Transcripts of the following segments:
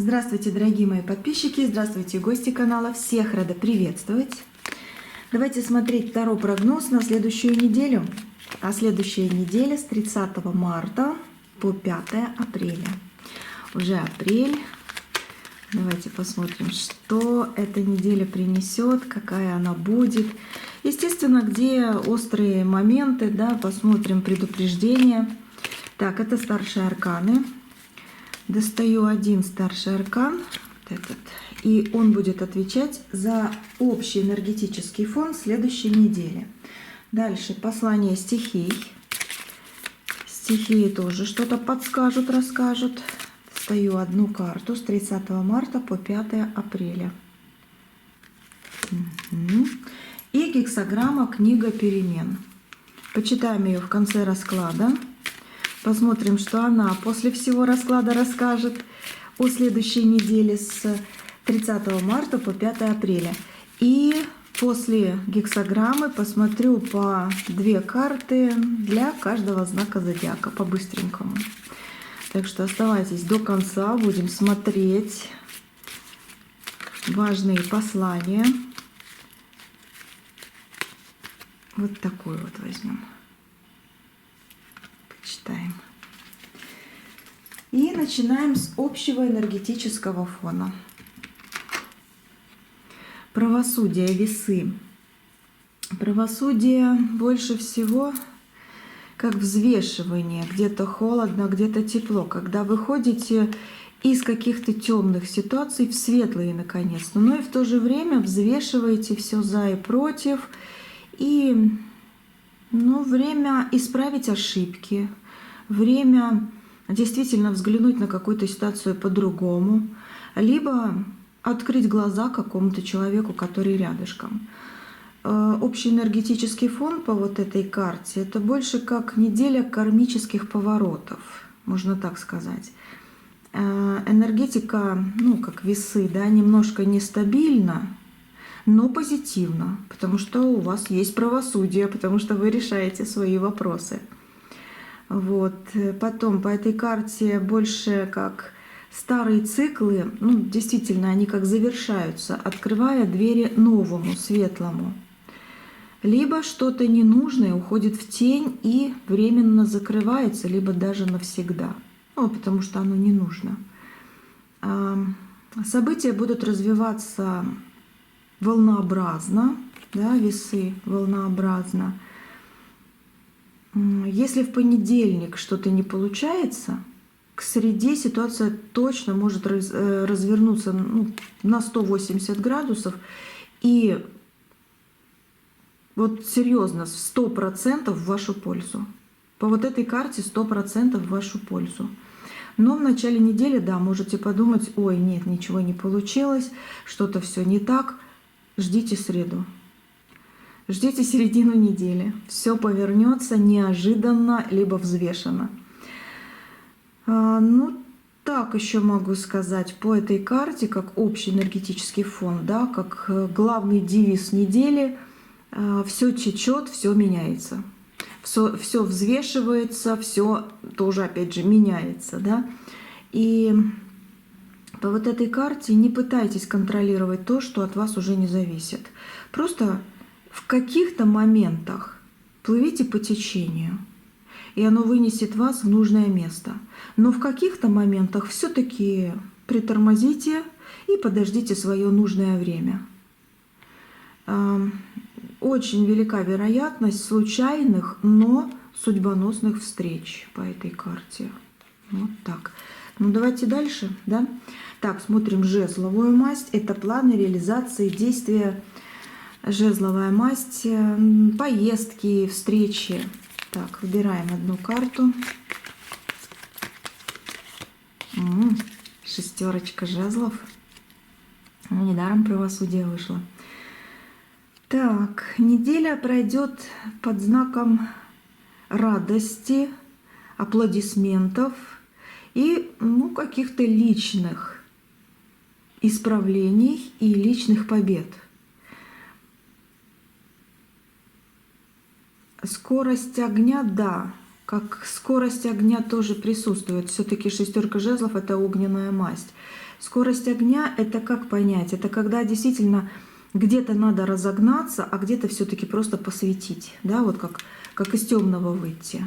Здравствуйте, дорогие мои подписчики, здравствуйте, гости канала, всех рада приветствовать. Давайте смотреть второй прогноз на следующую неделю. А следующая неделя с 30 марта по 5 апреля. Уже апрель. Давайте посмотрим, что эта неделя принесет, какая она будет. Естественно, где острые моменты, да, посмотрим предупреждения. Так, это старшие арканы. Достаю один старший аркан, вот этот, и он будет отвечать за общий энергетический фон следующей недели. Дальше послание стихий. Стихии тоже что-то подскажут, расскажут. Достаю одну карту с 30 марта по 5 апреля. И гексаграмма «Книга перемен». Почитаем ее в конце расклада. Посмотрим, что она после всего расклада расскажет о следующей неделе с 30 марта по 5 апреля. И после гексаграммы посмотрю по 2 карты для каждого знака зодиака по-быстренькому. Так что оставайтесь до конца, будем смотреть важные послания. Вот такой вот возьмем. Читаем. И начинаем с общего энергетического фона. Правосудие, весы. Правосудие больше всего как взвешивание. Где-то холодно, где-то тепло. Когда вы ходите из каких-то темных ситуаций в светлые, наконец-то. Но и в то же время взвешиваете все за и против. И время исправить ошибки, время действительно взглянуть на какую-то ситуацию по-другому, либо открыть глаза какому-то человеку, который рядышком. Общий энергетический фон по вот этой карте — это больше как неделя кармических поворотов, можно так сказать. Энергетика, как весы, да, немножко нестабильна, но позитивно, потому что у вас есть правосудие, потому что вы решаете свои вопросы. Вот. Потом по этой карте больше как старые циклы, действительно, они как завершаются, открывая двери новому, светлому. Либо что-то ненужное уходит в тень и временно закрывается, либо даже навсегда, потому что оно не нужно. События будут развиваться волнообразно, да, весы волнообразно. Если в понедельник что-то не получается, к среде ситуация точно может развернуться на 180 градусов. И вот серьезно, 100% в вашу пользу. По вот этой карте 100% в вашу пользу. Но в начале недели, да, можете подумать: ой, нет, ничего не получилось, что-то все не так. Ждите среду. Ждите середину недели. Все повернется неожиданно, либо взвешенно. Так еще могу сказать по этой карте, как общий энергетический фон, да, как главный девиз недели: все течет, все меняется. Все взвешивается, все тоже, опять же, меняется. Да? И по вот этой карте не пытайтесь контролировать то, что от вас уже не зависит. Просто в каких-то моментах плывите по течению, и оно вынесет вас в нужное место. Но в каких-то моментах все-таки притормозите и подождите свое нужное время. Очень велика вероятность случайных, но судьбоносных встреч по этой карте. Вот так. Давайте дальше, да? Так, смотрим жезловую масть. Это планы реализации действия. Жезловая масть, поездки, встречи. Так, выбираем одну карту. Шестерочка жезлов. Недаром правосудие вышло. Так, неделя пройдет под знаком радости, аплодисментов и каких-то личных исправлений и личных побед. Скорость огня, да, как скорость огня тоже присутствует. Все-таки шестерка жезлов — это огненная масть. Скорость огня — это как понять? Это когда действительно где-то надо разогнаться, а где-то все-таки просто посветить, да, вот как из темного выйти.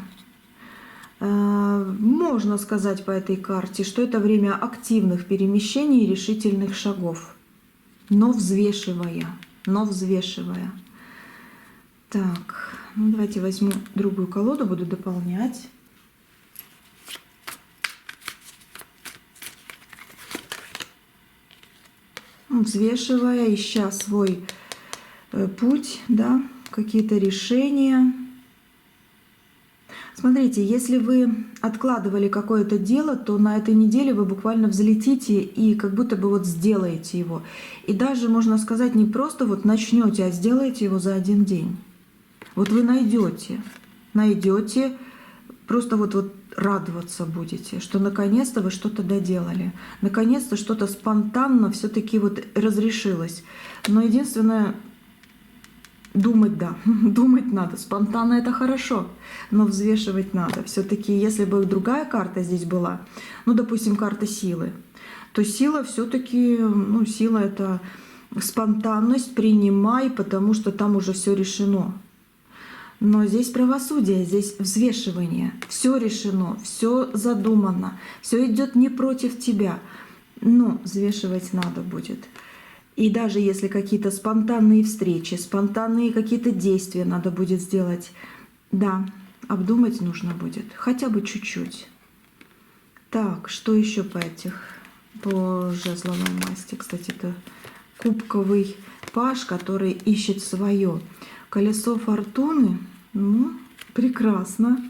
Можно сказать по этой карте, что это время активных перемещений и решительных шагов, но взвешивая. Так, ну давайте возьму другую колоду, буду дополнять. Взвешивая, ища свой путь, да, какие-то решения. Смотрите, если вы откладывали какое-то дело, то на этой неделе вы буквально взлетите и как будто бы вот сделаете его. И даже, можно сказать, не просто вот начнете, а сделаете его за один день. Вот вы найдете, просто вот радоваться будете, что наконец-то вы что-то доделали. Наконец-то что-то спонтанно все-таки вот разрешилось. Но единственное, думать, да, думать надо. Спонтанно это хорошо, но взвешивать надо. Все-таки, если бы другая карта здесь была, ну, допустим, карта силы, то сила все-таки, ну, сила — это спонтанность, принимай, потому что там уже все решено. Но здесь правосудие, здесь взвешивание. Все решено, все задумано, все идет не против тебя. Но взвешивать надо будет. И даже если какие-то спонтанные встречи, спонтанные какие-то действия надо будет сделать, да, обдумать нужно будет, хотя бы чуть-чуть. Так, что еще по жезловой масти? Кстати, это кубковый паж, который ищет свое. Колесо фортуны, ну, прекрасно,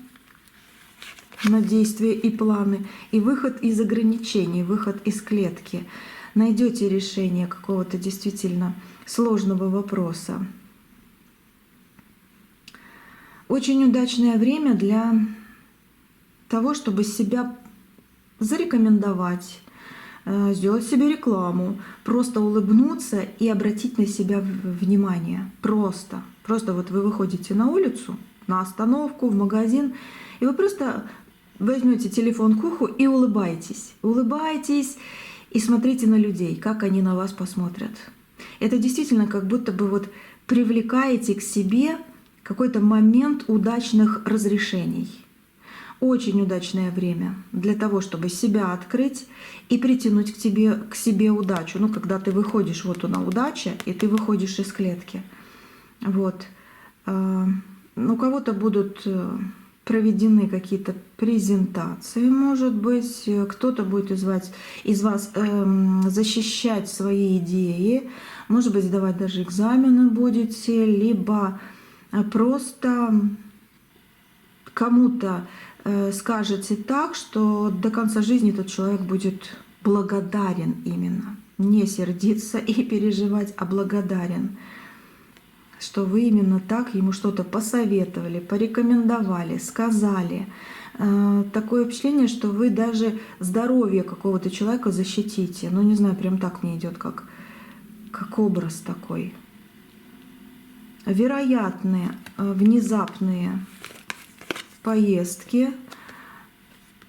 на действия и планы. И выход из ограничений, выход из клетки. Найдете решение какого-то действительно сложного вопроса. Очень удачное время для того, чтобы себя зарекомендовать, сделать себе рекламу, просто улыбнуться и обратить на себя внимание. Просто вот вы выходите на улицу, на остановку, в магазин, и вы просто возьмете телефон к уху и улыбаетесь. Улыбаетесь и смотрите на людей, как они на вас посмотрят. Это действительно как будто бы вот привлекаете к себе какой-то момент удачных разрешений. Очень удачное время для того, чтобы себя открыть и притянуть к себе удачу. Ну, когда ты выходишь, вот она удача, и ты выходишь из клетки. Вот. У кого-то будут проведены какие-то презентации, может быть, кто-то будет из вас защищать свои идеи, может быть, сдавать даже экзамены будете, либо просто кому-то скажете так, что до конца жизни этот человек будет благодарен именно. Не сердиться и переживать, а благодарен, что вы именно так ему что-то посоветовали, порекомендовали, сказали. Такое впечатление, что вы даже здоровье какого-то человека защитите. Ну, не знаю, прям так мне идет, как образ такой. Вероятные, внезапные поездки,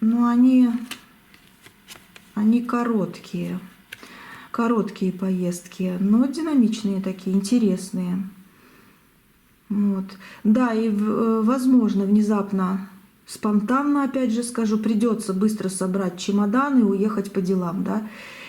но они короткие поездки, но динамичные такие, интересные. Вот. Да, и возможно, внезапно, спонтанно, опять же скажу, придется быстро собрать чемодан и уехать по делам, да,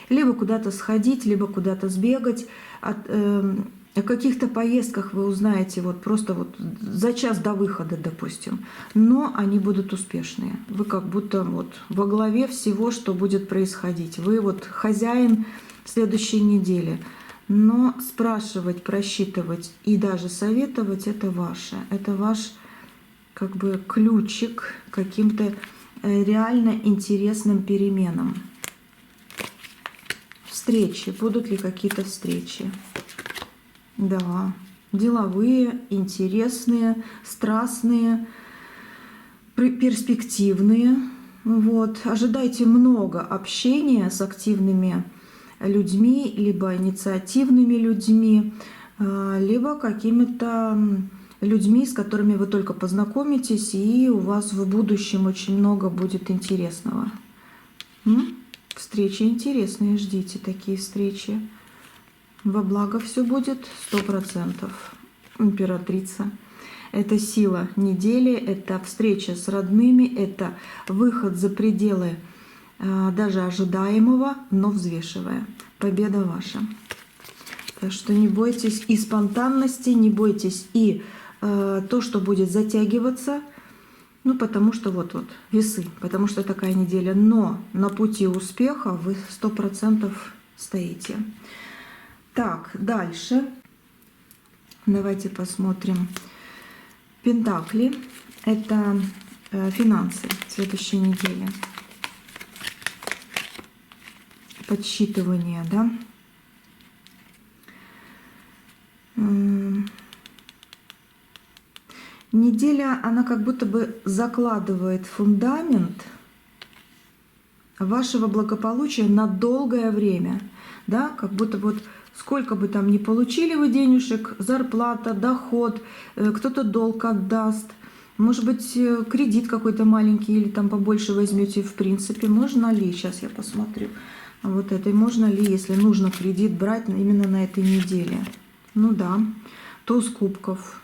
либо куда-то сходить, либо куда-то сбегать. О каких-то поездках вы узнаете вот просто вот за час до выхода, допустим, но они будут успешные. Вы как будто вот во главе всего, что будет происходить. Вы вот хозяин следующей недели. Но спрашивать, просчитывать и даже советовать — это ваше. Это ваш как бы ключик к каким-то реально интересным переменам. Встречи. Будут ли какие-то встречи? Да. Деловые, интересные, страстные, перспективные. Вот. Ожидайте много общения с активными людьми, либо инициативными людьми, либо какими-то людьми, с которыми вы только познакомитесь, и у вас в будущем очень много будет интересного. Встречи интересные, ждите такие встречи. Во благо все будет 100%. Императрица. Это сила недели, это встреча с родными, это выход за пределы даже ожидаемого, но взвешивая. Победа ваша. Так что не бойтесь и спонтанности, не бойтесь и то, что будет затягиваться, ну потому что вот весы, потому что такая неделя, но на пути успеха вы 100% стоите. Так, дальше давайте посмотрим. Пентакли – это финансы в следующей неделе. Подсчитывание, да? Неделя, она как будто бы закладывает фундамент вашего благополучия на долгое время, да? Как будто вот сколько бы там ни получили вы денежек, зарплата, доход, кто-то долг отдаст, может быть, кредит какой-то маленький или там побольше возьмете, в принципе, можно ли, сейчас я посмотрю, вот этой, можно ли, если нужно кредит брать именно на этой неделе. Ну да, туз кубков.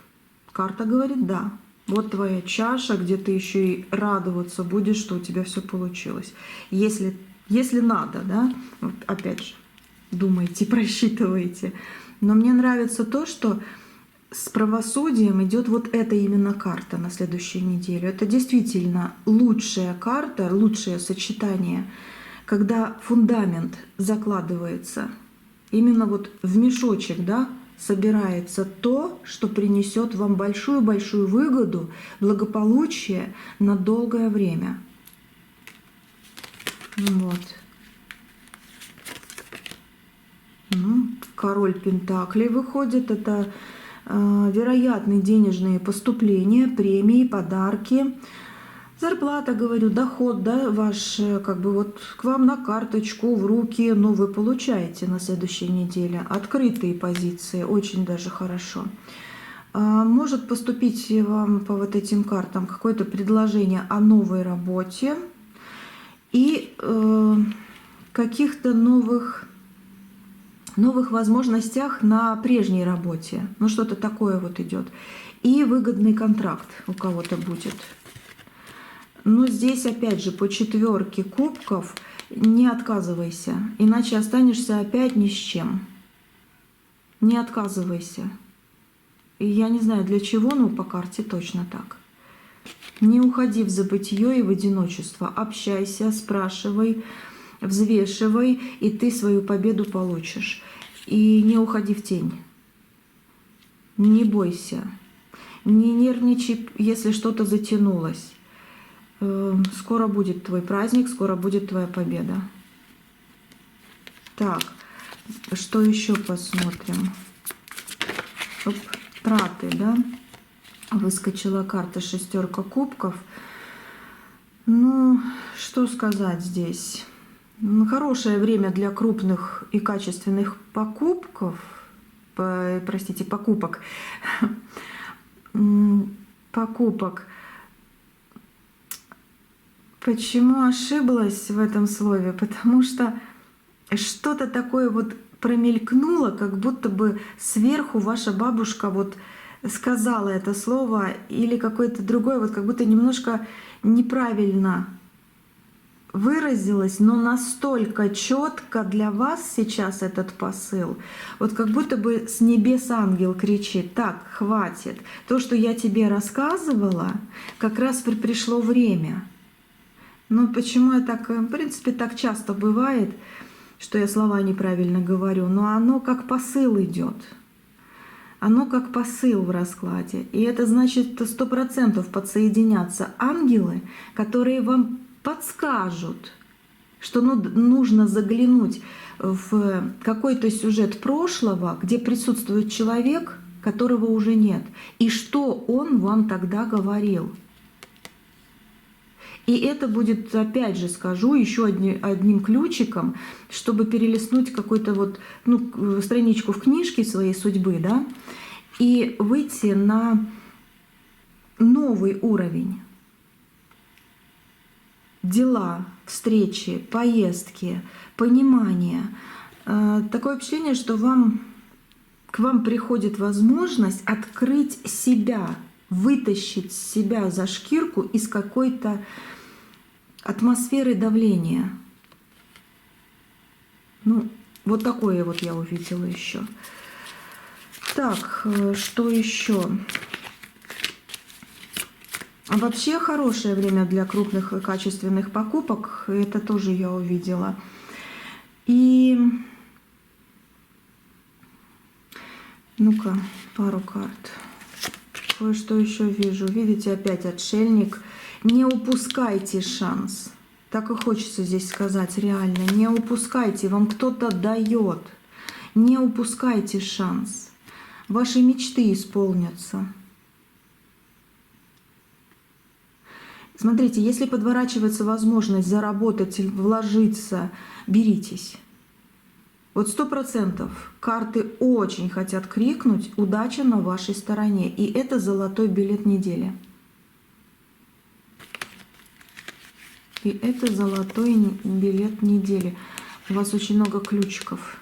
Карта говорит, да, вот твоя чаша, где ты еще и радоваться будешь, что у тебя все получилось. Если надо, да, вот опять же, думайте, просчитывайте. Но мне нравится то, что с правосудием идет вот эта именно карта на следующую неделю. Это действительно лучшая карта, лучшее сочетание, когда фундамент закладывается именно вот в мешочек, да, собирается то, что принесет вам большую-большую выгоду, благополучие на долгое время. Вот. Король Пентаклей выходит. Это вероятные денежные поступления, премии, подарки. Зарплата, говорю, доход, да, ваш, как бы вот к вам на карточку, в руки, но вы получаете на следующей неделе. Открытые позиции, очень даже хорошо. Может поступить вам по вот этим картам какое-то предложение о новой работе и каких-то новых возможностях на прежней работе. Ну, что-то такое вот идет. И выгодный контракт у кого-то будет. Но здесь, опять же, по четверке кубков не отказывайся, иначе останешься опять ни с чем. Не отказывайся. И я не знаю для чего, но по карте точно так. Не уходи в забытье и в одиночество. Общайся, спрашивай, взвешивай, и ты свою победу получишь. И не уходи в тень. Не бойся. Не нервничай, если что-то затянулось. Скоро будет твой праздник, скоро будет твоя победа. Так, что еще посмотрим? Оп, траты, да? Выскочила карта шестерка кубков. Ну, что сказать здесь? Хорошее время для крупных и качественных покупок. Почему ошиблась в этом слове? Потому что что-то такое вот промелькнуло, как будто бы сверху ваша бабушка вот сказала это слово или какое-то другое, вот как будто немножко неправильно выразилась, но настолько четко для вас сейчас этот посыл, вот как будто бы с небес ангел кричит: так, хватит, то, что я тебе рассказывала, как раз пришло время. Но почему я так, в принципе, так часто бывает, что я слова неправильно говорю, но оно как посыл идет. Оно как посыл в раскладе. И это значит 100% подсоединятся ангелы, которые вам подскажут, что нужно заглянуть в какой-то сюжет прошлого, где присутствует человек, которого уже нет, и что он вам тогда говорил. И это будет, опять же скажу, еще одним ключиком, чтобы перелистнуть какую-то вот, страничку в книжке своей судьбы, да, и выйти на новый уровень. дела, встречи, поездки, понимание. Такое впечатление, что к вам приходит возможность открыть себя, вытащить себя за шкирку из какой-то атмосферы давления. Ну, вот такое вот я увидела еще. Так, что еще? Вообще хорошее время для крупных и качественных покупок. Это тоже я увидела. И ну-ка, пару карт. Кое-что еще вижу. Видите, опять отшельник. Не упускайте шанс. Так и хочется здесь сказать реально. Не упускайте, вам кто-то дает. Не упускайте шанс. Ваши мечты исполнятся. Смотрите, если подворачивается возможность заработать, вложиться, беритесь. Вот 100% карты очень хотят крикнуть «Удача на вашей стороне». И это золотой билет недели. И это золотой билет недели. У вас очень много ключиков,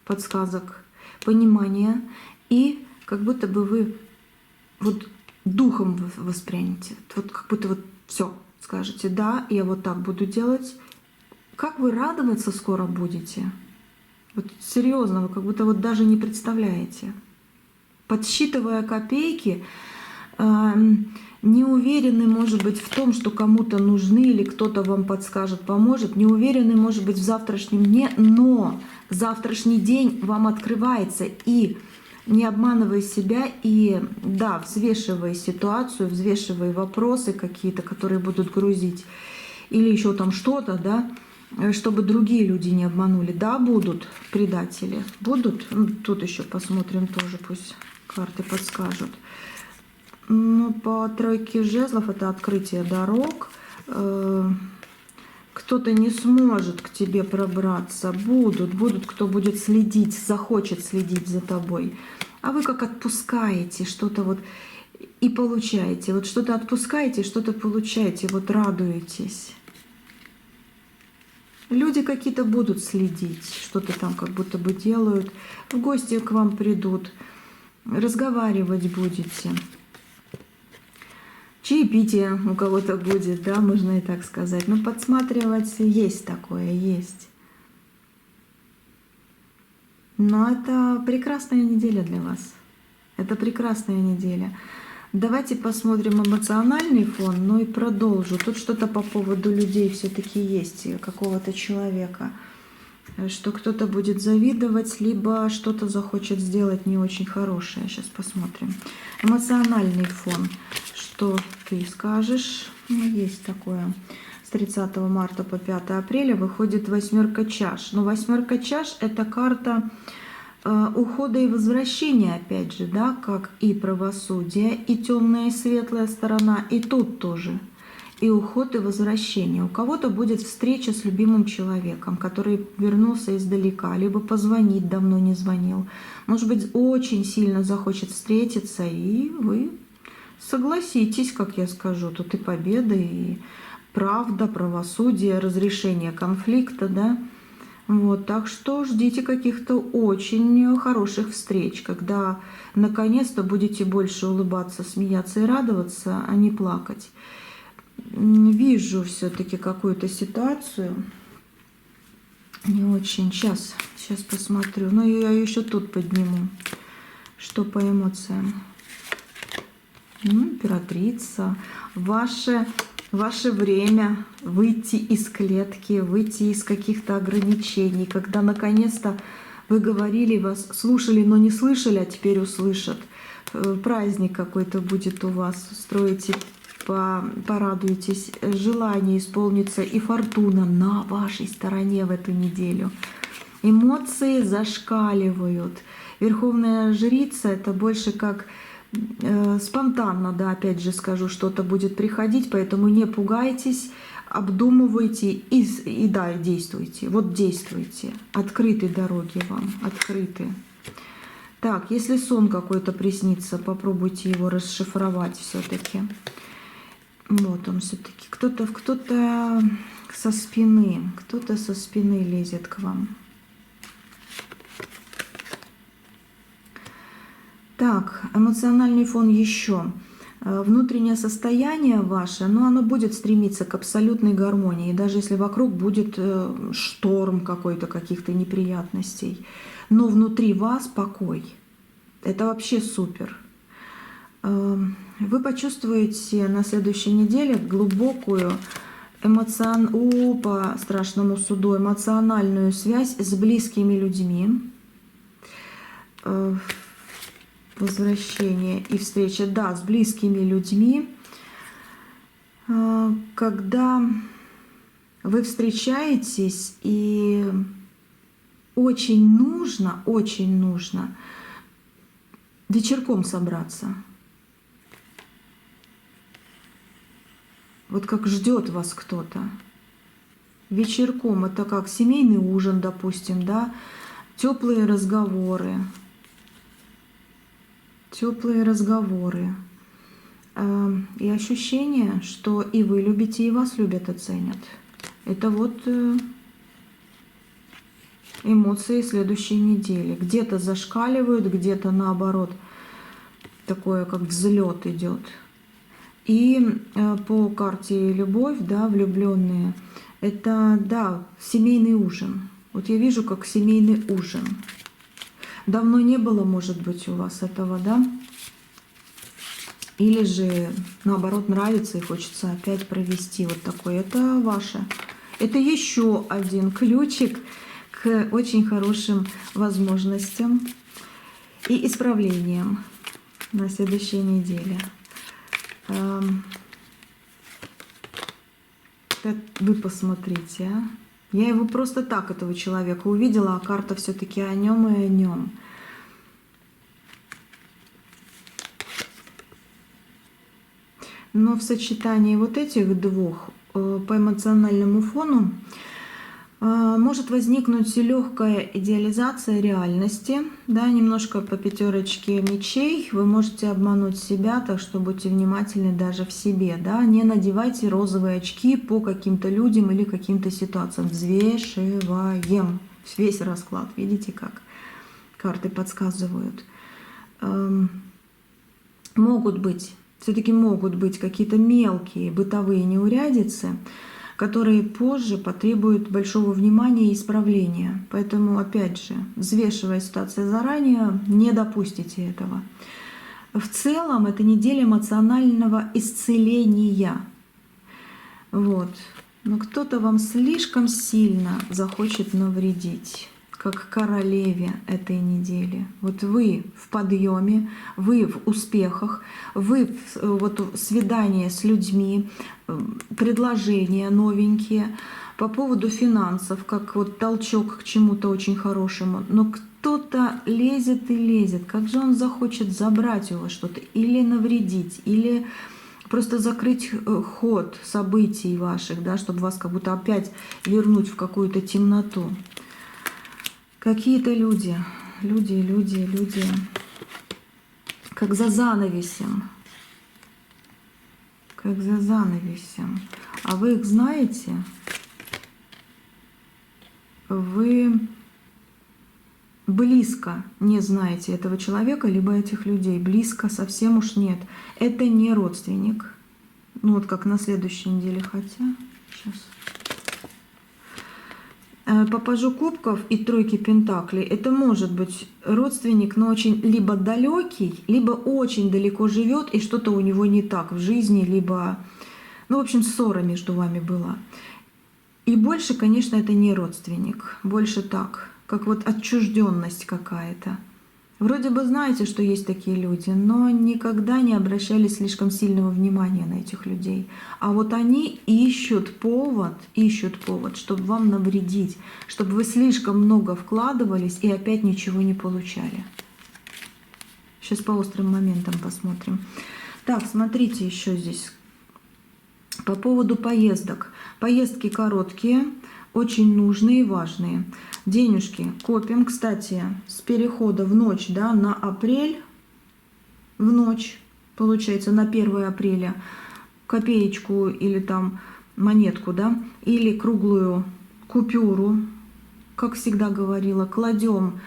подсказок, понимания. И как будто бы вы вот духом воспрянете. Вот как будто вот все скажете, да, я вот так буду делать. Как вы радоваться скоро будете? Вот серьезно, вы как будто вот даже не представляете. Подсчитывая копейки, не уверены, может быть, в том, что кому-то нужны или кто-то вам подскажет, поможет. Не уверены, может быть, в завтрашнем дне, но завтрашний день вам открывается. И не обманывай себя и, да, взвешивай ситуацию, взвешивай вопросы какие-то, которые будут грузить, или еще там что-то, да, чтобы другие люди не обманули. Да, будут предатели, будут. Тут еще посмотрим тоже, пусть карты подскажут. Ну, по тройке жезлов это открытие дорог. Кто-то не сможет к тебе пробраться. Будут, кто будет следить, захочет следить за тобой. А вы как отпускаете что-то вот и получаете. Вот что-то отпускаете, что-то получаете. Вот радуетесь. Люди какие-то будут следить, что-то там как будто бы делают. В гости к вам придут, разговаривать будете. Чаепитие у кого-то будет, да, можно и так сказать. Но подсматривать есть такое, есть. Но это прекрасная неделя для вас. Это прекрасная неделя. Давайте посмотрим эмоциональный фон, ну и продолжу. Тут что-то по поводу людей все-таки есть, какого-то человека. Что кто-то будет завидовать, либо что-то захочет сделать не очень хорошее. Сейчас посмотрим. Эмоциональный фон. Что ты скажешь? Ну, есть такое. С 30 марта по 5 апреля выходит восьмерка чаш. Но восьмерка чаш — это карта ухода и возвращения, опять же, да, как и правосудие, и темная и светлая сторона, и тут тоже. И уход, и возвращение. У кого-то будет встреча с любимым человеком, который вернулся издалека, либо позвонить, давно не звонил. Может быть, очень сильно захочет встретиться, и вы согласитесь, как я скажу. Тут и победа, и правда, правосудие, разрешение конфликта, да. Вот, так что ждите каких-то очень хороших встреч, когда наконец-то будете больше улыбаться, смеяться и радоваться, а не плакать. Вижу все-таки какую-то ситуацию. Не очень. Сейчас посмотрю. Но я еще тут подниму. Что по эмоциям? Императрица. Ваше время выйти из клетки, выйти из каких-то ограничений, когда наконец-то вы говорили, вас слушали, но не слышали, а теперь услышат. Праздник какой-то будет у вас, строите, порадуетесь, желание исполнится, и фортуна на вашей стороне в эту неделю. Эмоции зашкаливают. Верховная жрица — это больше как спонтанно, да, опять же скажу, что-то будет приходить, поэтому не пугайтесь, обдумывайте и да, действуйте. Вот действуйте. Открыты дороги вам, открыты. Так, если сон какой-то приснится, попробуйте его расшифровать все-таки. Вот он все-таки. Кто-то со спины. Кто-то со спины лезет к вам. Так, эмоциональный фон еще. Внутреннее состояние ваше, но оно будет стремиться к абсолютной гармонии, даже если вокруг будет шторм какой-то, каких-то неприятностей. Но внутри вас покой. Это вообще супер. Вы почувствуете на следующей неделе глубокую по страшному суду эмоциональную связь с близкими людьми. Возвращение и встреча, да, с близкими людьми, когда вы встречаетесь, и очень нужно вечерком собраться. Вот как ждет вас кто-то. Вечерком, это как семейный ужин, допустим, да, теплые разговоры. Теплые разговоры. И ощущение, что и вы любите, и вас любят, оценят. Это вот эмоции следующей недели. Где-то зашкаливают, где-то наоборот. Такое, как взлет идет. И по карте любовь, да, влюбленные, это, да, семейный ужин. Вот я вижу, как семейный ужин. Давно не было, может быть, у вас этого, да? Или же, наоборот, нравится и хочется опять провести вот такой. Это ваше. Это еще один ключик к очень хорошим возможностям и исправлениям на следующей неделе. Вы посмотрите, а? Я его просто так, этого человека, увидела, а карта все-таки о нем и о нем. Но в сочетании вот этих двух по эмоциональному фону может возникнуть легкая идеализация реальности, да, немножко по пятерочке мечей. Вы можете обмануть себя, так что будьте внимательны даже в себе, да, не надевайте розовые очки по каким-то людям или каким-то ситуациям. Взвешиваем весь расклад, видите, как карты подсказывают. Все-таки могут быть какие-то мелкие бытовые неурядицы, которые позже потребуют большого внимания и исправления. Поэтому, опять же, взвешивая ситуацию заранее, не допустите этого. В целом, это неделя эмоционального исцеления. Вот. Но кто-то вам слишком сильно захочет навредить, как королеве этой недели. Вот вы в подъеме, вы в успехах, вы вот свидание с людьми, предложения новенькие по поводу финансов, как вот толчок к чему-то очень хорошему. Но кто-то лезет и лезет. Как же он захочет забрать у вас что-то или навредить, или просто закрыть ход событий ваших, да, чтобы вас как будто опять вернуть в какую-то темноту. Какие-то люди, как за занавесем. Как за занавесем. А вы их знаете? Вы близко не знаете этого человека, либо этих людей. Близко совсем уж нет. Это не родственник. Ну вот как на следующей неделе, хотя... Сейчас... По пажу кубков и тройке пентаклей это может быть родственник, но очень либо далекий, либо очень далеко живет, и что-то у него не так в жизни, либо, ну, в общем, ссора между вами была. И больше, конечно, это не родственник, больше так, как вот отчужденность какая-то. Вроде бы знаете, что есть такие люди, но никогда не обращали слишком сильного внимания на этих людей. А вот они ищут повод, чтобы вам навредить, чтобы вы слишком много вкладывались и опять ничего не получали. Сейчас по острым моментам посмотрим. Так, смотрите еще здесь. По поводу поездок. Поездки короткие, очень нужные и важные. Денежки копим. Кстати, с перехода в ночь, да, на апрель, в ночь, получается, на 1 апреля, копеечку или там монетку, да, или круглую купюру, как всегда говорила, кладем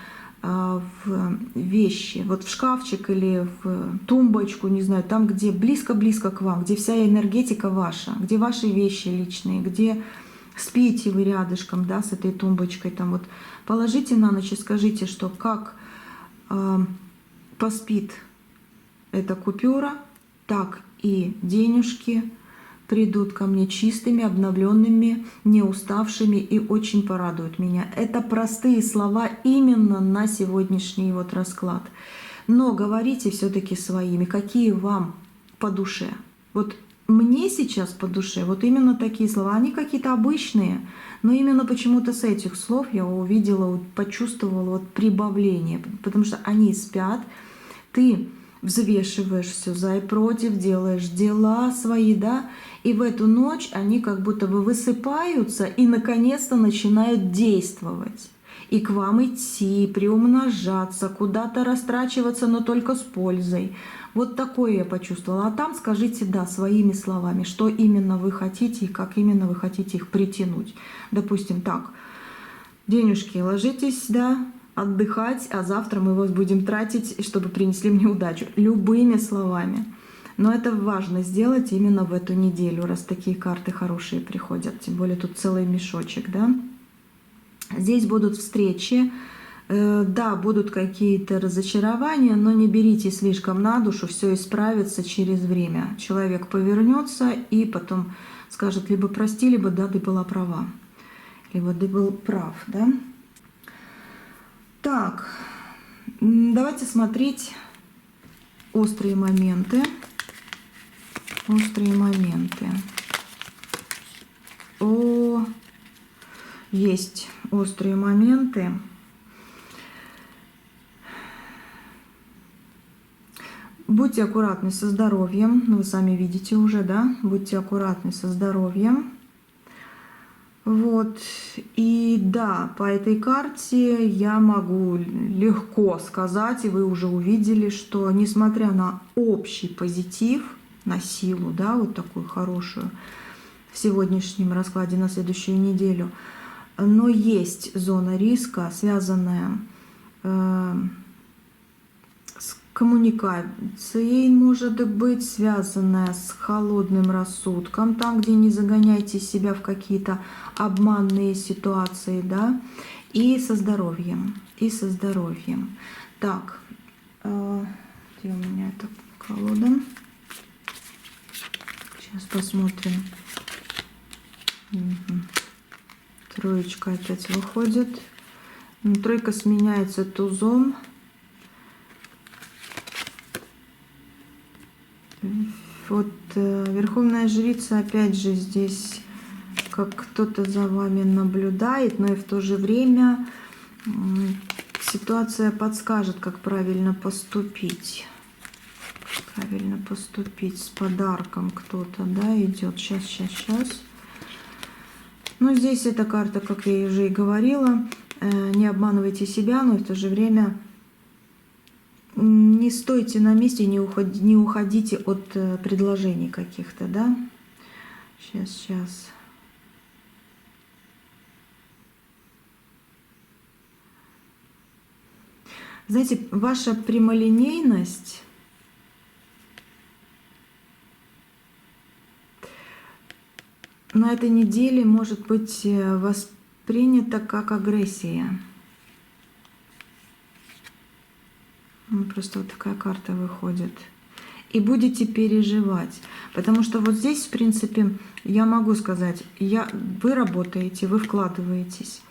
в вещи, вот в шкафчик или в тумбочку, не знаю, там, где близко-близко к вам, где вся энергетика ваша, где ваши вещи личные, где спите вы рядышком, да, с этой тумбочкой, там вот положите на ночь и скажите, что как поспит эта купюра, так и денежки придут ко мне чистыми, обновленными, не уставшими и очень порадуют меня. Это простые слова именно на сегодняшний вот расклад. Но говорите все-таки своими, какие вам по душе. Вот мне сейчас по душе вот именно такие слова. Они какие-то обычные, но именно почему-то с этих слов я увидела, почувствовала вот прибавление, потому что они спят, ты взвешиваешь все за и против, делаешь дела свои, да, и в эту ночь они как будто бы высыпаются и наконец-то начинают действовать. И к вам идти, приумножаться, куда-то растрачиваться, но только с пользой. Вот такое я почувствовала. А там скажите, да, своими словами, что именно вы хотите и как именно вы хотите их притянуть. Допустим, так, денежки, ложитесь, да, отдыхать, а завтра мы вас будем тратить, чтобы принесли мне удачу. Любыми словами. Но это важно сделать именно в эту неделю, раз такие карты хорошие приходят. Тем более тут целый мешочек, да. Здесь будут встречи, да, будут какие-то разочарования, но не берите слишком на душу, все исправится через время. Человек повернется и потом скажет, либо прости, либо да, ты была права, либо ты был прав, да. Так, давайте смотреть острые моменты. Острые моменты. Есть острые моменты. Будьте аккуратны со здоровьем. Вы сами видите уже, да? Будьте аккуратны со здоровьем. Вот. И да, по этой карте я могу легко сказать, и вы уже увидели, что несмотря на общий позитив, на силу, да, вот такую хорошую в сегодняшнем раскладе на следующую неделю, но есть зона риска, связанная с коммуникацией, может быть, связанная с холодным рассудком, там, где не загоняйте себя в какие-то обманные ситуации, да, и со здоровьем, и со здоровьем. Так, где у меня эта колода? Сейчас посмотрим. Угу. Троечка опять выходит. Тройка сменяется тузом. Вот Верховная Жрица опять же здесь как кто-то за вами наблюдает, но и в то же время ситуация подскажет, как правильно поступить. Правильно поступить с подарком кто-то, да, идет. Сейчас. Ну, здесь эта карта, как я уже и говорила, не обманывайте себя, но и в то же время не стойте на месте, не уходите от предложений каких-то, да. Сейчас. Знаете, ваша прямолинейность на этой неделе может быть воспринята как агрессия. Просто вот такая карта выходит. И будете переживать. Потому что вот здесь, в принципе, я могу сказать, вы работаете, вы вкладываетесь.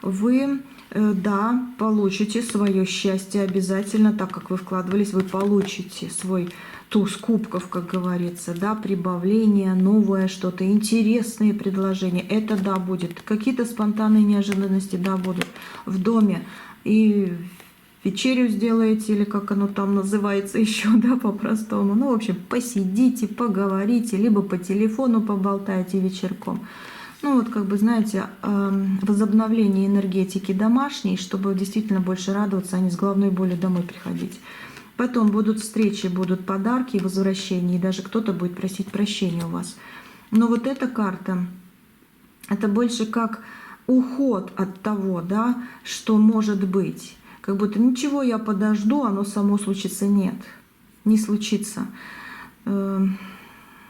Вы, да, получите свое счастье обязательно, так как вы вкладывались, вы получите свой туз кубков, как говорится, да, прибавление, новое что-то, интересные предложения. Это, да, будет. Какие-то спонтанные неожиданности, да, будут в доме. И вечерю сделаете, или как оно там называется еще, да, по-простому. Ну, в общем, посидите, поговорите, либо по телефону поболтайте вечерком. Ну, вот, как бы, знаете, возобновление энергетики домашней, чтобы действительно больше радоваться, а не с головной болью домой приходить. Потом будут встречи, будут подарки, возвращения, и даже кто-то будет просить прощения у вас. Но вот эта карта, это больше как уход от того, да, что может быть. Как будто ничего, я подожду, оно само случится. Нет, не случится.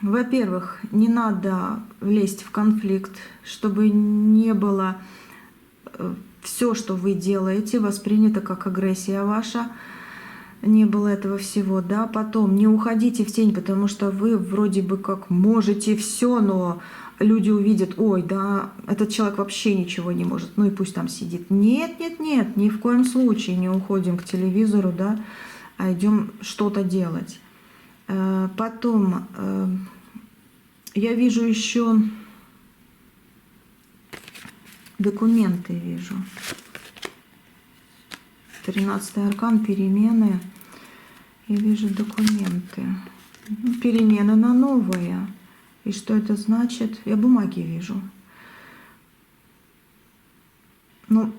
Во-первых, не надо лезть в конфликт, чтобы не было все, что вы делаете, воспринято как агрессия ваша. Не было этого всего, да. Потом не уходите в тень, потому что вы вроде бы как можете все, но люди увидят: ой, да, этот человек вообще ничего не может, ну и пусть там сидит. Нет, нет, нет, ни в коем случае не уходим к телевизору, да, а идем что-то делать. Потом я вижу еще документы, вижу. 13-й аркан, перемены. Я вижу документы. Перемены на новое. И что это значит? Я бумаги вижу. Ну,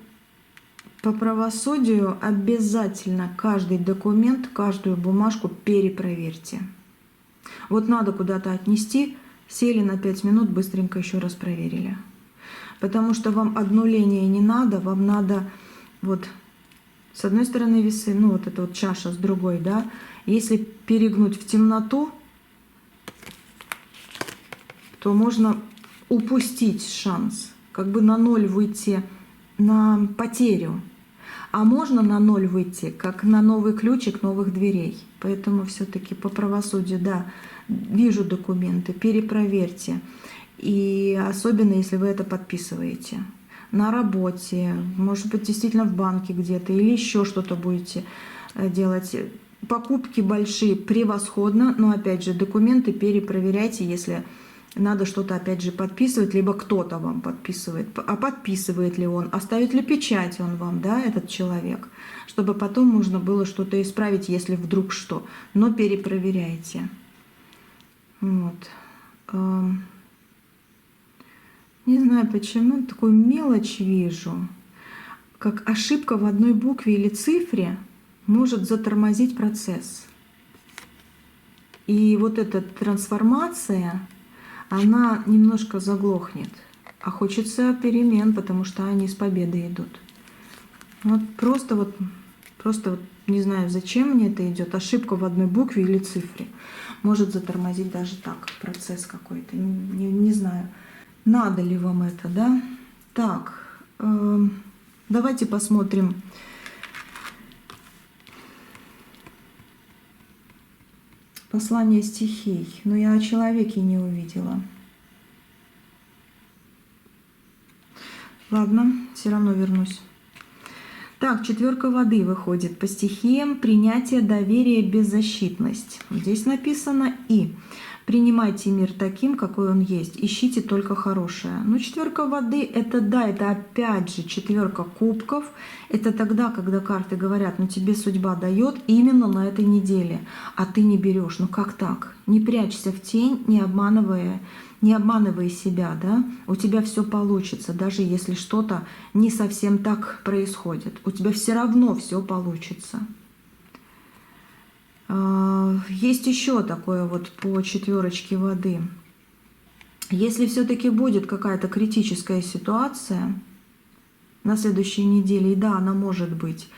по правосудию обязательно каждый документ, каждую бумажку перепроверьте. Вот надо куда-то отнести, сели на 5 минут, быстренько еще раз проверили. Потому что вам обнуление не надо, вам надо вот с одной стороны весы, ну вот эта вот чаша, с другой, да. Если перегнуть в темноту, то можно упустить шанс, как бы на ноль выйти на потерю. А можно на ноль выйти, как на новый ключик новых дверей. Поэтому все-таки по правосудию, да, вижу документы, перепроверьте. И особенно, если вы это подписываете. На работе, может быть, действительно в банке где-то, или еще что-то будете делать. Покупки большие превосходно, но опять же документы перепроверяйте, если надо что-то опять же подписывать, либо кто-то вам подписывает. А подписывает ли он, оставит ли печать он вам, да, этот человек, чтобы потом можно было что-то исправить, если вдруг что. Но перепроверяйте. Вот. Не знаю почему, такую мелочь вижу, как ошибка в одной букве или цифре может затормозить процесс. И вот эта трансформация, она немножко заглохнет. А хочется перемен, потому что они с победой идут. Вот просто не знаю, зачем мне это идет. Ошибка в одной букве или цифре может затормозить даже так процесс какой-то. Не знаю. Надо ли вам это, да? Так, давайте посмотрим. Послание стихий. Но я о человеке не увидела. Ладно, все равно вернусь. Так, 4 воды выходит по стихиям: принятие, доверие, беззащитность. Здесь написано «и». Принимайте мир таким, какой он есть. Ищите только хорошее. Но 4 воды — это да, это опять же 4 кубков. Это тогда, когда карты говорят: ну тебе судьба дает именно на этой неделе, а ты не берешь. Ну как так? Не прячься в тень, не обманывай себя, да? У тебя все получится, даже если что-то не совсем так происходит. У тебя все равно все получится. Есть еще такое вот по 4 воды. Если все-таки будет какая-то критическая ситуация на следующей неделе, и да, она может быть,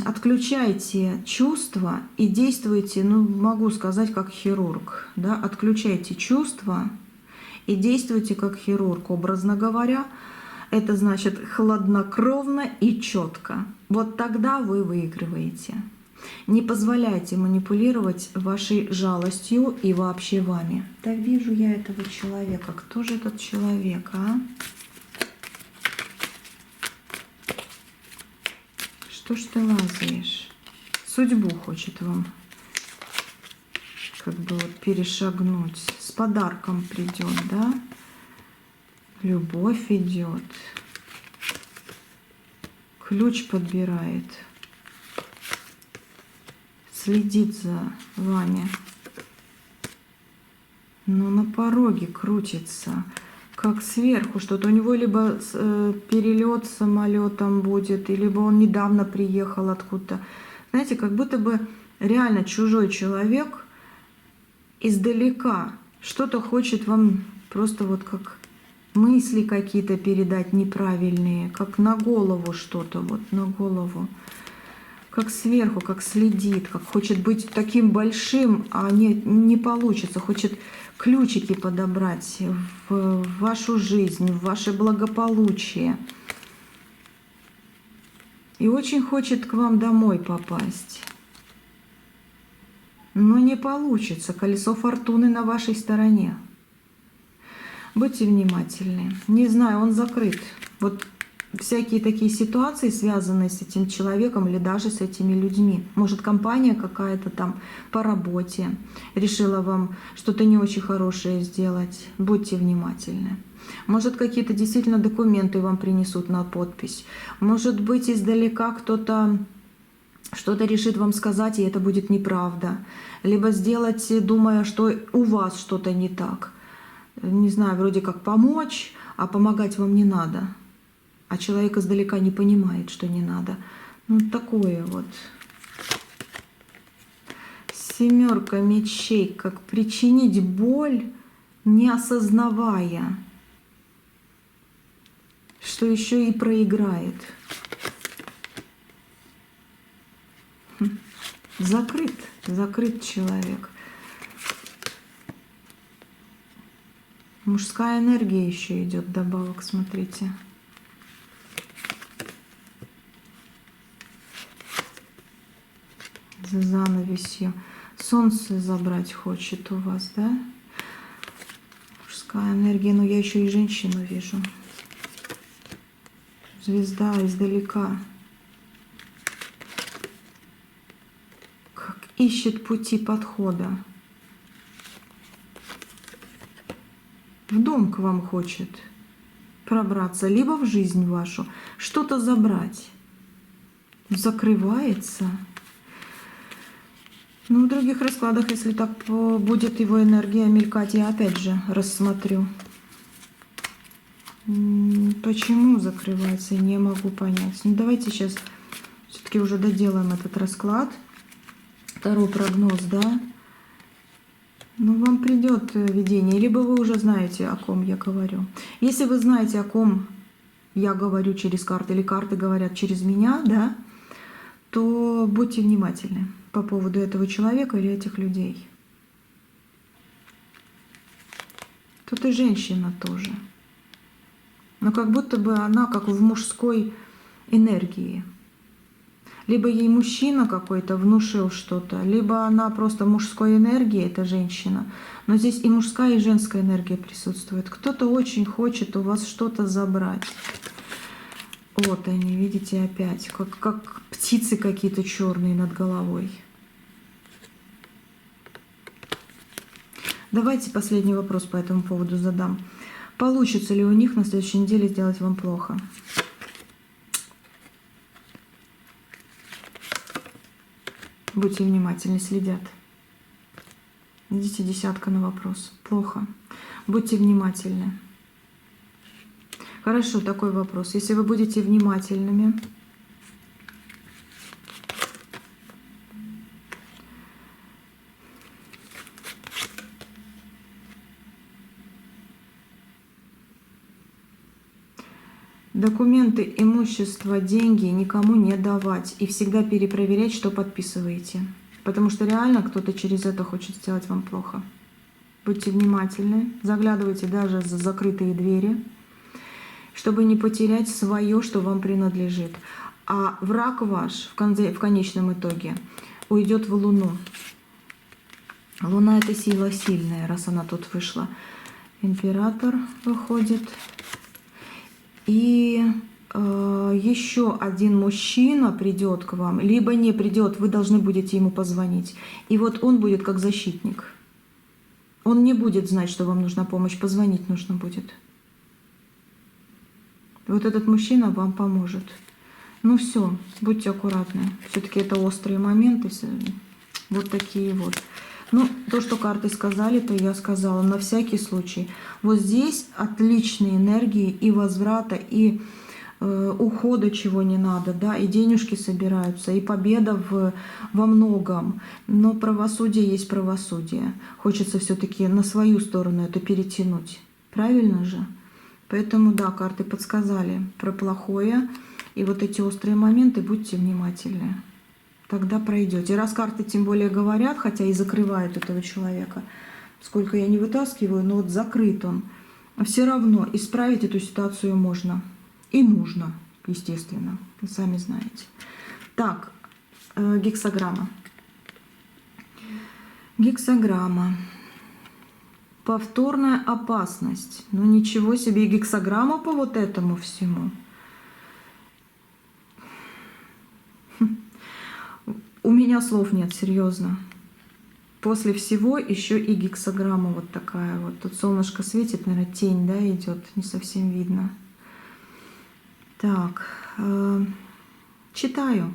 отключайте чувства и действуйте, ну, могу сказать, как хирург, да, отключайте чувства и действуйте как хирург, образно говоря. Это значит хладнокровно и четко. Вот тогда вы выигрываете. Не позволяйте манипулировать вашей жалостью и вообще вами. Да вижу я этого человека. Кто же этот человек, а? Что ж ты лазаешь? Судьбу хочет вам как бы вот перешагнуть. С подарком придет, да? Любовь идет. Ключ подбирает. Следит за вами. Но на пороге крутится. Как сверху что-то. У него либо перелет самолетом будет, либо он недавно приехал откуда-то Знаете, как будто бы реально чужой человек издалека что-то хочет вам просто вот как мысли какие-то передать неправильные, как на голову что-то, вот на голову. Как сверху, как следит, как хочет быть таким большим, а не получится. Хочет ключики подобрать в вашу жизнь, в ваше благополучие. И очень хочет к вам домой попасть. Но не получится. Колесо фортуны на вашей стороне. Будьте внимательны. Не знаю, он закрыт. Вот всякие такие ситуации, связанные с этим человеком или даже с этими людьми. Может, компания какая-то там по работе решила вам что-то не очень хорошее сделать. Будьте внимательны. Может, какие-то действительно документы вам принесут на подпись. Может быть, издалека кто-то что-то решит вам сказать, и это будет неправда. Либо сделать, думая, что у вас что-то не так. Не знаю, вроде как помочь, а помогать вам не надо. А человек издалека не понимает, что не надо. Ну, такое вот. Семерка мечей. Как причинить боль, не осознавая, что еще и проиграет. Закрыт. Закрыт человек. Мужская энергия еще идет добавок, смотрите. За занавесью. Солнце забрать хочет у вас, да? Мужская энергия, но я еще и женщину вижу. Звезда издалека. Как ищет пути подхода. В дом к вам хочет пробраться, либо в жизнь вашу, что-то забрать. Закрывается. Ну, в других раскладах, если так будет его энергия мелькать, я опять же рассмотрю. Почему закрывается, не могу понять. Ну, давайте сейчас все-таки уже доделаем этот расклад. Второй прогноз, да? Ну, вам придет видение, либо вы уже знаете, о ком я говорю. Если вы знаете, о ком я говорю через карты, или карты говорят через меня, да, то будьте внимательны по поводу этого человека или этих людей. Тут и женщина тоже. Но как будто бы она как в мужской энергии. Либо ей мужчина какой-то внушил что-то, либо она просто мужской энергии, эта женщина. Но здесь и мужская, и женская энергия присутствует. Кто-то очень хочет у вас что-то забрать. Вот они, видите, опять, как птицы какие-то черные над головой. Давайте последний вопрос по этому поводу задам. Получится ли у них на следующей неделе сделать вам плохо? Будьте внимательны, следят. Идите десятка на вопрос. Плохо. Будьте внимательны. Хорошо, такой вопрос. Если вы будете внимательными, документы, имущество, деньги никому не давать и всегда перепроверять, что подписываете. Потому что реально кто-то через это хочет сделать вам плохо. Будьте внимательны, заглядывайте даже за закрытые двери, чтобы не потерять свое, что вам принадлежит. А враг ваш в конечном итоге уйдет в Луну. Луна — это сила сильная, раз она тут вышла. Император выходит. И еще один мужчина придет к вам, либо не придет, вы должны будете ему позвонить. И вот он будет как защитник. Он не будет знать, что вам нужна помощь, позвонить нужно будет. Вот этот мужчина вам поможет. Ну все, будьте аккуратны. Все-таки это острые моменты. Вот такие вот. Ну, то, что карты сказали, то я сказала. На всякий случай. Вот здесь отличные энергии и возврата, и ухода чего не надо, да, и денежки собираются, и победа во многом. Но правосудие есть правосудие. Хочется все-таки на свою сторону это перетянуть. Правильно же? Поэтому, да, карты подсказали про плохое. И вот эти острые моменты, будьте внимательны. Тогда пройдете. Раз карты тем более говорят, хотя и закрывают этого человека, сколько я не вытаскиваю, но вот закрыт он. Все равно исправить эту ситуацию можно. И нужно, естественно. Вы сами знаете. Так, гексаграмма. Гексаграмма. Повторная опасность. Ну ничего себе, и гексаграмма по вот этому всему. У меня слов нет, серьезно. После всего еще и гексаграмма вот такая вот. Тут солнышко светит, наверное, тень, да, идет, не совсем видно. Так, читаю.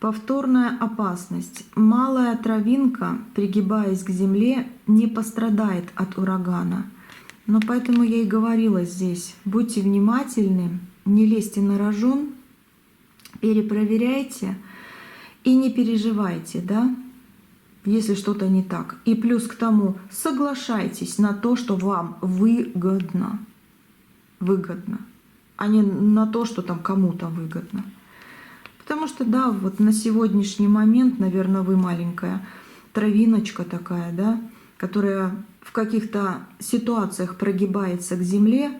Повторная опасность. Малая травинка, пригибаясь к земле, не пострадает от урагана. Но поэтому я и говорила здесь, будьте внимательны, не лезьте на рожон, перепроверяйте и не переживайте, да, если что-то не так. И плюс к тому, соглашайтесь на то, что вам выгодно. Выгодно. А не на то, что там кому-то выгодно. Потому что, да, вот на сегодняшний момент, наверное, вы маленькая травиночка такая, да, которая в каких-то ситуациях прогибается к земле,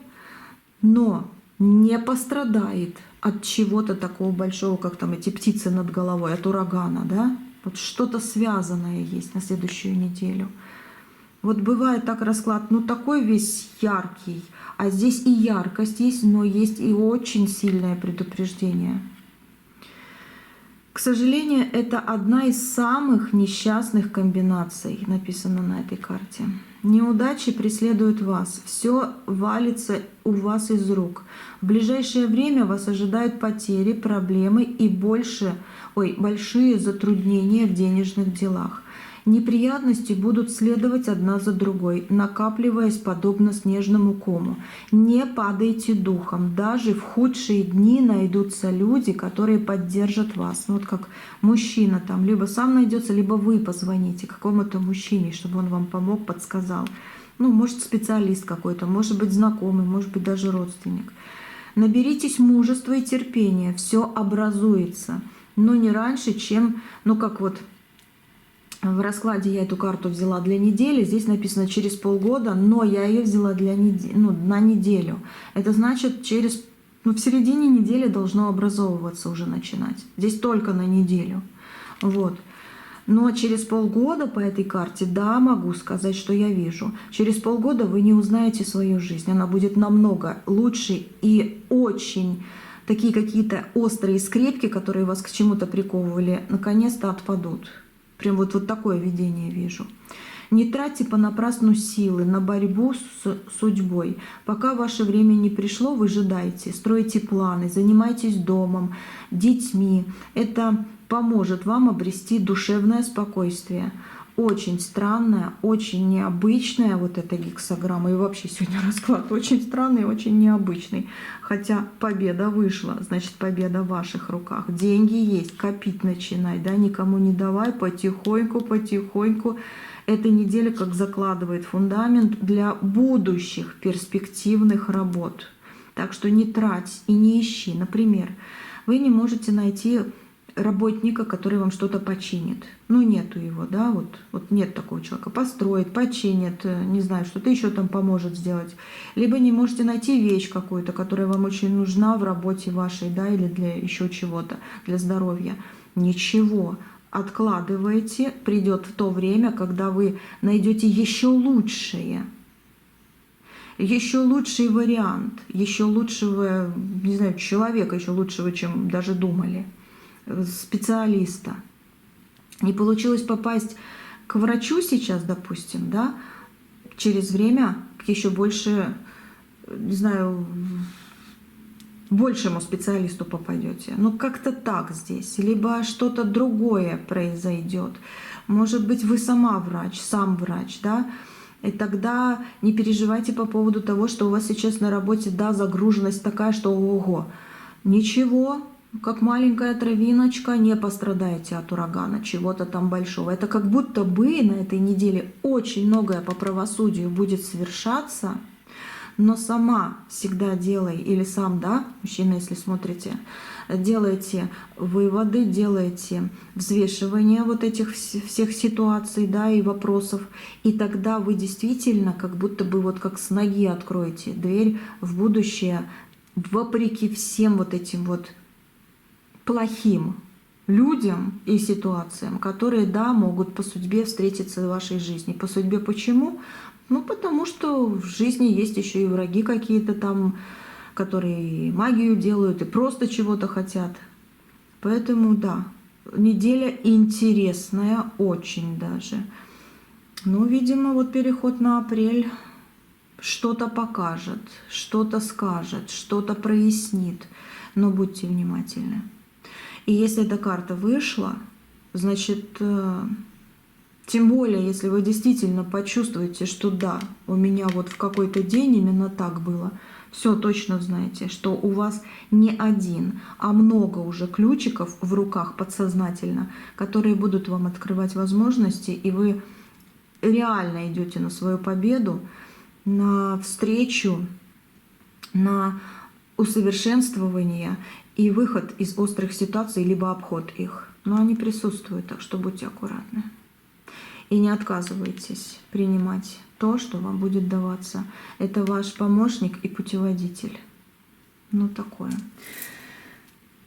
но не пострадает от чего-то такого большого, как там эти птицы над головой, от урагана, да. Вот что-то связанное есть на следующую неделю. Вот бывает так расклад, ну такой весь яркий, а здесь и яркость есть, но есть и очень сильное предупреждение. К сожалению, это одна из самых несчастных комбинаций, написано на этой карте. Неудачи преследуют вас, все валится у вас из рук. В ближайшее время вас ожидают потери, проблемы и большие затруднения в денежных делах. Неприятности будут следовать одна за другой, накапливаясь подобно снежному кому. Не падайте духом. Даже в худшие дни найдутся люди, которые поддержат вас. Ну, вот как мужчина там, либо сам найдется, либо вы позвоните какому-то мужчине, чтобы он вам помог, подсказал. Ну, может, специалист какой-то, может быть, знакомый, может быть, даже родственник. Наберитесь мужества и терпения, все образуется. Но не раньше, чем, ну, как вот в раскладе я эту карту взяла для недели, здесь написано через полгода, но я ее взяла для на неделю. Это значит, в середине недели должно образовываться уже начинать. Здесь только на неделю. Вот. Но через полгода по этой карте, да, могу сказать, что я вижу. Через полгода вы не узнаете свою жизнь. Она будет намного лучше и очень такие какие-то острые скрепки, которые вас к чему-то приковывали, наконец-то отпадут. Прям вот такое видение вижу. Не тратьте понапрасну силы на борьбу с судьбой. Пока ваше время не пришло, выжидайте, стройте планы, занимайтесь домом, детьми. Это поможет вам обрести душевное спокойствие. Очень странная, очень необычная вот эта гексаграмма. И вообще сегодня расклад очень странный, очень необычный. Хотя победа вышла, значит победа в ваших руках. Деньги есть, копить начинай, да, никому не давай, потихоньку, потихоньку. Эта неделя как закладывает фундамент для будущих перспективных работ. Так что не трать и не ищи. Например, вы не можете найти работника, который вам что-то починит. Ну, нету его, да, вот нет такого человека. Построит, починит, не знаю, что-то еще там поможет сделать. Либо не можете найти вещь какую-то, которая вам очень нужна в работе вашей, да, или для еще чего-то, для здоровья. Ничего. Откладывайте, придет то время, когда вы найдете еще лучшее. Еще лучший вариант, еще лучшего, не знаю, человека, еще лучшего, чем даже думали. Специалиста. Не получилось попасть к врачу сейчас, допустим, да, через время к еще больше, не знаю, большему специалисту попадете. Ну, как-то так здесь. Либо что-то другое произойдет. Может быть, вы сам врач, да, и тогда не переживайте по поводу того, что у вас сейчас на работе, да, загруженность такая, что ого. Ничего, как маленькая травиночка, не пострадаете от урагана, чего-то там большого. Это как будто бы на этой неделе очень многое по правосудию будет совершаться, но сама всегда делай, или сам, да, мужчина, если смотрите, делайте выводы, делайте взвешивание вот этих всех ситуаций, да, и вопросов, и тогда вы действительно как будто бы вот как с ноги откроете дверь в будущее, вопреки всем вот этим вот плохим людям и ситуациям, которые, да, могут по судьбе встретиться в вашей жизни. По судьбе почему? Ну, потому что в жизни есть еще и враги какие-то там, которые магию делают и просто чего-то хотят. Поэтому, да, неделя интересная, очень даже. Ну, видимо, вот переход на апрель что-то покажет, что-то скажет, что-то прояснит. Но будьте внимательны. И если эта карта вышла, значит, тем более, если вы действительно почувствуете, что да, у меня вот в какой-то день именно так было, все точно знаете, что у вас не один, а много уже ключиков в руках подсознательно, которые будут вам открывать возможности, и вы реально идете на свою победу, на встречу, на усовершенствование и выход из острых ситуаций, либо обход их. Но они присутствуют, так что будьте аккуратны. И не отказывайтесь принимать то, что вам будет даваться. Это ваш помощник и путеводитель. Ну, такое.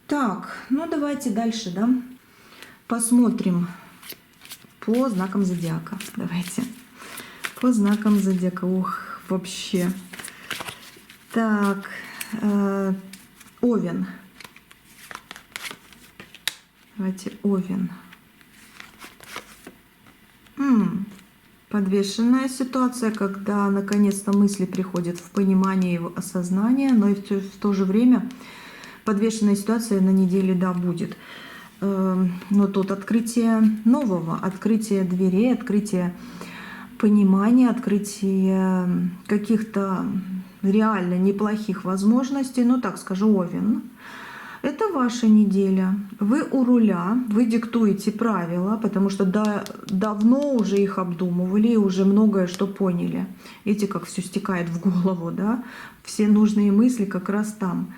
Так, ну давайте дальше, да? Посмотрим по знакам зодиака. Давайте. По знакам зодиака. Ух, вообще. Так, Овен. Давайте Овен. Подвешенная ситуация, когда наконец-то мысли приходят в понимание и в осознание, но и в то же время подвешенная ситуация на неделе, да, будет. Но тут открытие нового, открытие дверей, открытие понимания, открытие каких-то реально неплохих возможностей. Ну так скажу, Овен. Это ваша неделя. Вы у руля, вы диктуете правила, потому что давно уже их обдумывали и уже многое что поняли. Видите, как все стекает в голову, да? Все нужные мысли как раз там.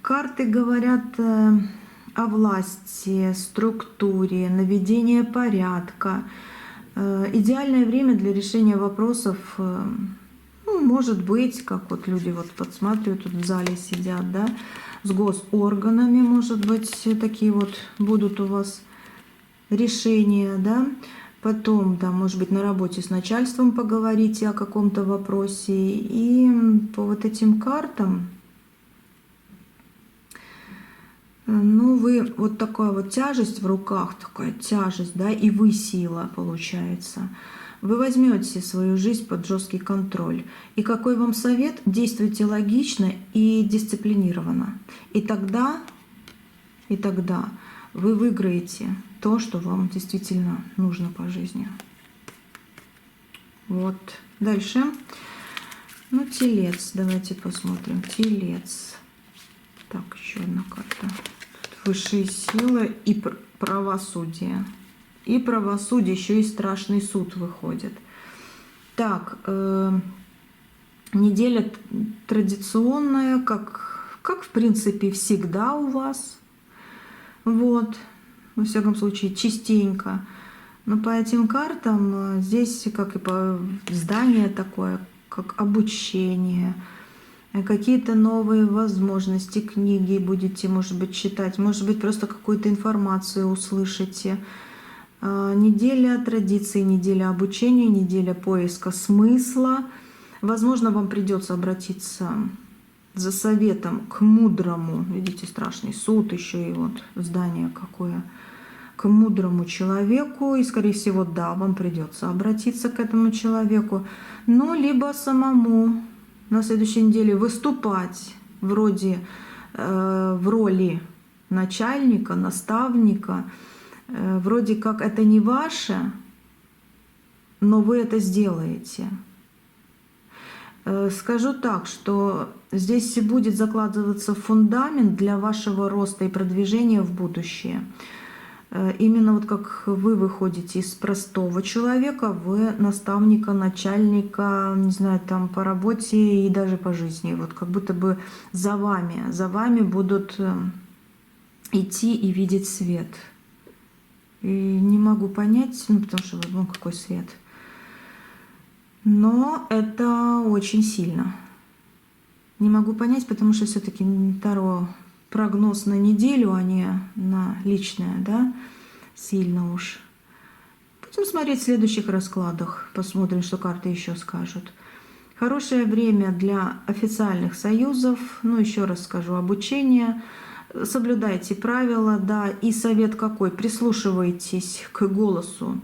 Карты говорят о власти, структуре, наведении порядка. Идеальное время для решения вопросов, ну, может быть, как вот люди вот подсматривают, тут в зале сидят, да, с госорганами, может быть, такие вот будут у вас решения, да. Потом, да, может быть, на работе с начальством поговорите о каком-то вопросе. И по вот этим картам, ну, вы вот такая вот тяжесть в руках, такая тяжесть, да, и вы сила, получается. Вы возьмете свою жизнь под жесткий контроль. И какой вам совет? Действуйте логично и дисциплинированно. И тогда вы выиграете то, что вам действительно нужно по жизни. Вот. Дальше. Ну, Телец. Давайте посмотрим. Телец. Так, еще одна карта. Тут высшие силы и правосудие. И правосудие, еще и страшный суд выходит. Так, неделя традиционная, как в принципе всегда у вас. Вот, во всяком случае, частенько. Но по этим картам здесь, как и по здание такое, как обучение, какие-то новые возможности, книги будете, может быть, читать, может быть, просто какую-то информацию услышите. Неделя традиций, неделя обучения, неделя поиска смысла. Возможно, вам придется обратиться за советом к мудрому, видите, страшный суд, еще и вот здание какое, к мудрому человеку. И, скорее всего, да, вам придется обратиться к этому человеку. Но либо самому на следующей неделе выступать вроде в роли начальника, наставника. Вроде как это не ваше, но вы это сделаете. Скажу так, что здесь будет закладываться фундамент для вашего роста и продвижения в будущее. Именно вот как вы выходите из простого человека в наставника, начальника, не знаю, там по работе и даже по жизни. Вот как будто бы за вами будут идти и видеть свет. И не могу понять, ну потому что, ну какой свет. Но это очень сильно. Не могу понять, потому что все-таки Таро прогноз на неделю, а не на личное, да, сильно уж. Будем смотреть в следующих раскладах, посмотрим, что карты еще скажут. Хорошее время для официальных союзов, ну еще раз скажу, обучение. Соблюдайте правила, да, и совет какой? Прислушивайтесь к голосу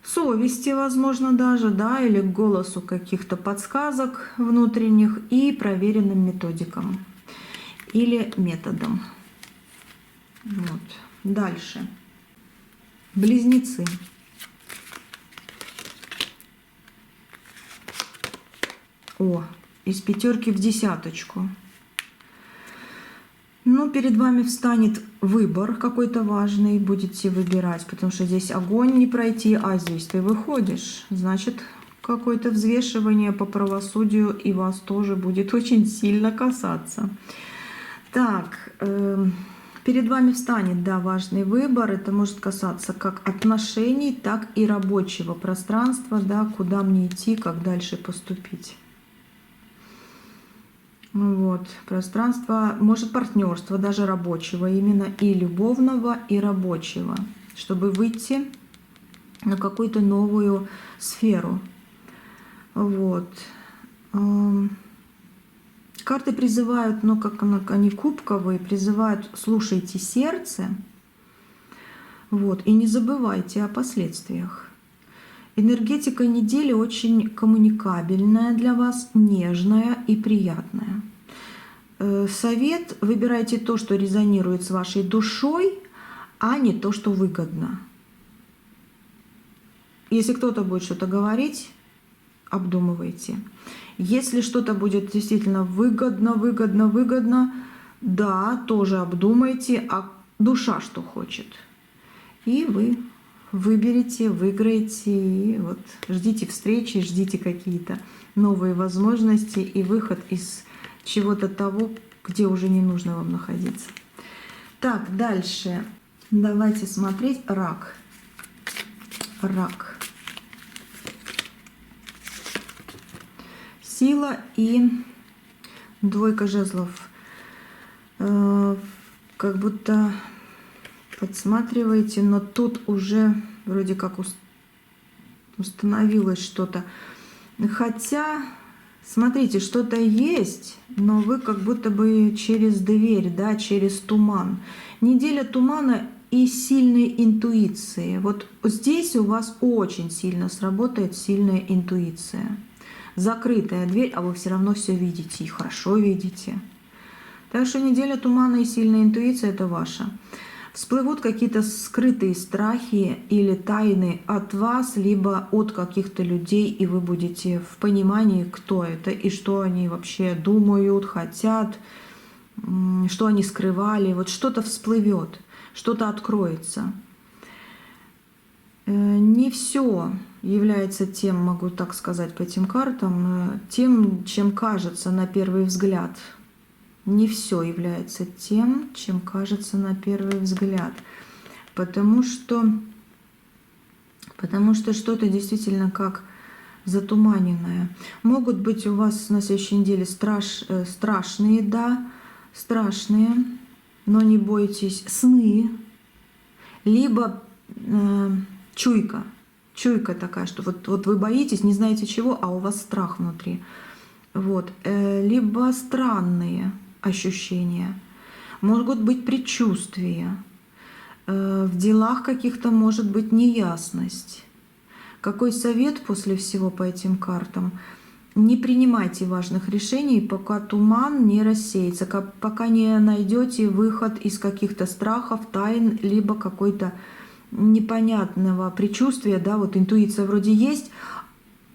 совести, возможно, даже, да, или к голосу каких-то подсказок внутренних и проверенным методикам или методам. Вот. Дальше. Близнецы. О, из пятерки в десяточку. Ну, перед вами встанет выбор какой-то важный, будете выбирать, потому что здесь огонь не пройти, а здесь ты выходишь. Значит, какое-то взвешивание по правосудию и вас тоже будет очень сильно касаться. Так, перед вами встанет, да, важный выбор. Это может касаться как отношений, так и рабочего пространства, да, куда мне идти, как дальше поступить. Вот, пространство, может партнерство, даже рабочего, именно и любовного, и рабочего, чтобы выйти на какую-то новую сферу. Вот. Карты призывают, но как они кубковые, призывают: слушайте сердце, вот, и не забывайте о последствиях. Энергетика недели очень коммуникабельная для вас, нежная и приятная. Совет: выбирайте то, что резонирует с вашей душой, а не то, что выгодно. Если кто-то будет что-то говорить, обдумывайте. Если что-то будет действительно выгодно, да, тоже обдумайте, а душа что хочет. И вы выберите, выиграете, и вот ждите встречи, ждите какие-то новые возможности и выход из чего-то того, где уже не нужно вам находиться. Так, дальше. Давайте смотреть рак. Рак. Сила и двойка жезлов. Как будто подсматриваете, но тут уже вроде как установилось что-то. Хотя, смотрите, что-то есть, но вы как будто бы через дверь, да, через туман. Неделя тумана и сильной интуиции. Вот здесь у вас очень сильно сработает сильная интуиция. Закрытая дверь, а вы все равно все видите и хорошо видите. Так что неделя тумана и сильная интуиция — это ваша. Всплывут какие-то скрытые страхи или тайны от вас, либо от каких-то людей, и вы будете в понимании, кто это и что они вообще думают, хотят, что они скрывали. Вот что-то всплывет, что-то откроется. Не все является тем, могу так сказать по этим картам, тем, чем кажется на первый взгляд. Не все является тем, чем кажется на первый взгляд. Потому что что-то действительно как затуманенное. Могут быть у вас на следующей неделе страшные, да, страшные, но не бойтесь, сны, либо чуйка. Чуйка такая, что вот вы боитесь, не знаете чего, а у вас страх внутри. Вот. Либо странные ощущения. Могут быть предчувствия. В делах каких-то может быть неясность. Какой совет после всего по этим картам? Не принимайте важных решений, пока туман не рассеется, пока не найдете выход из каких-то страхов, тайн, либо какой-то непонятного предчувствия. Да, вот интуиция вроде есть,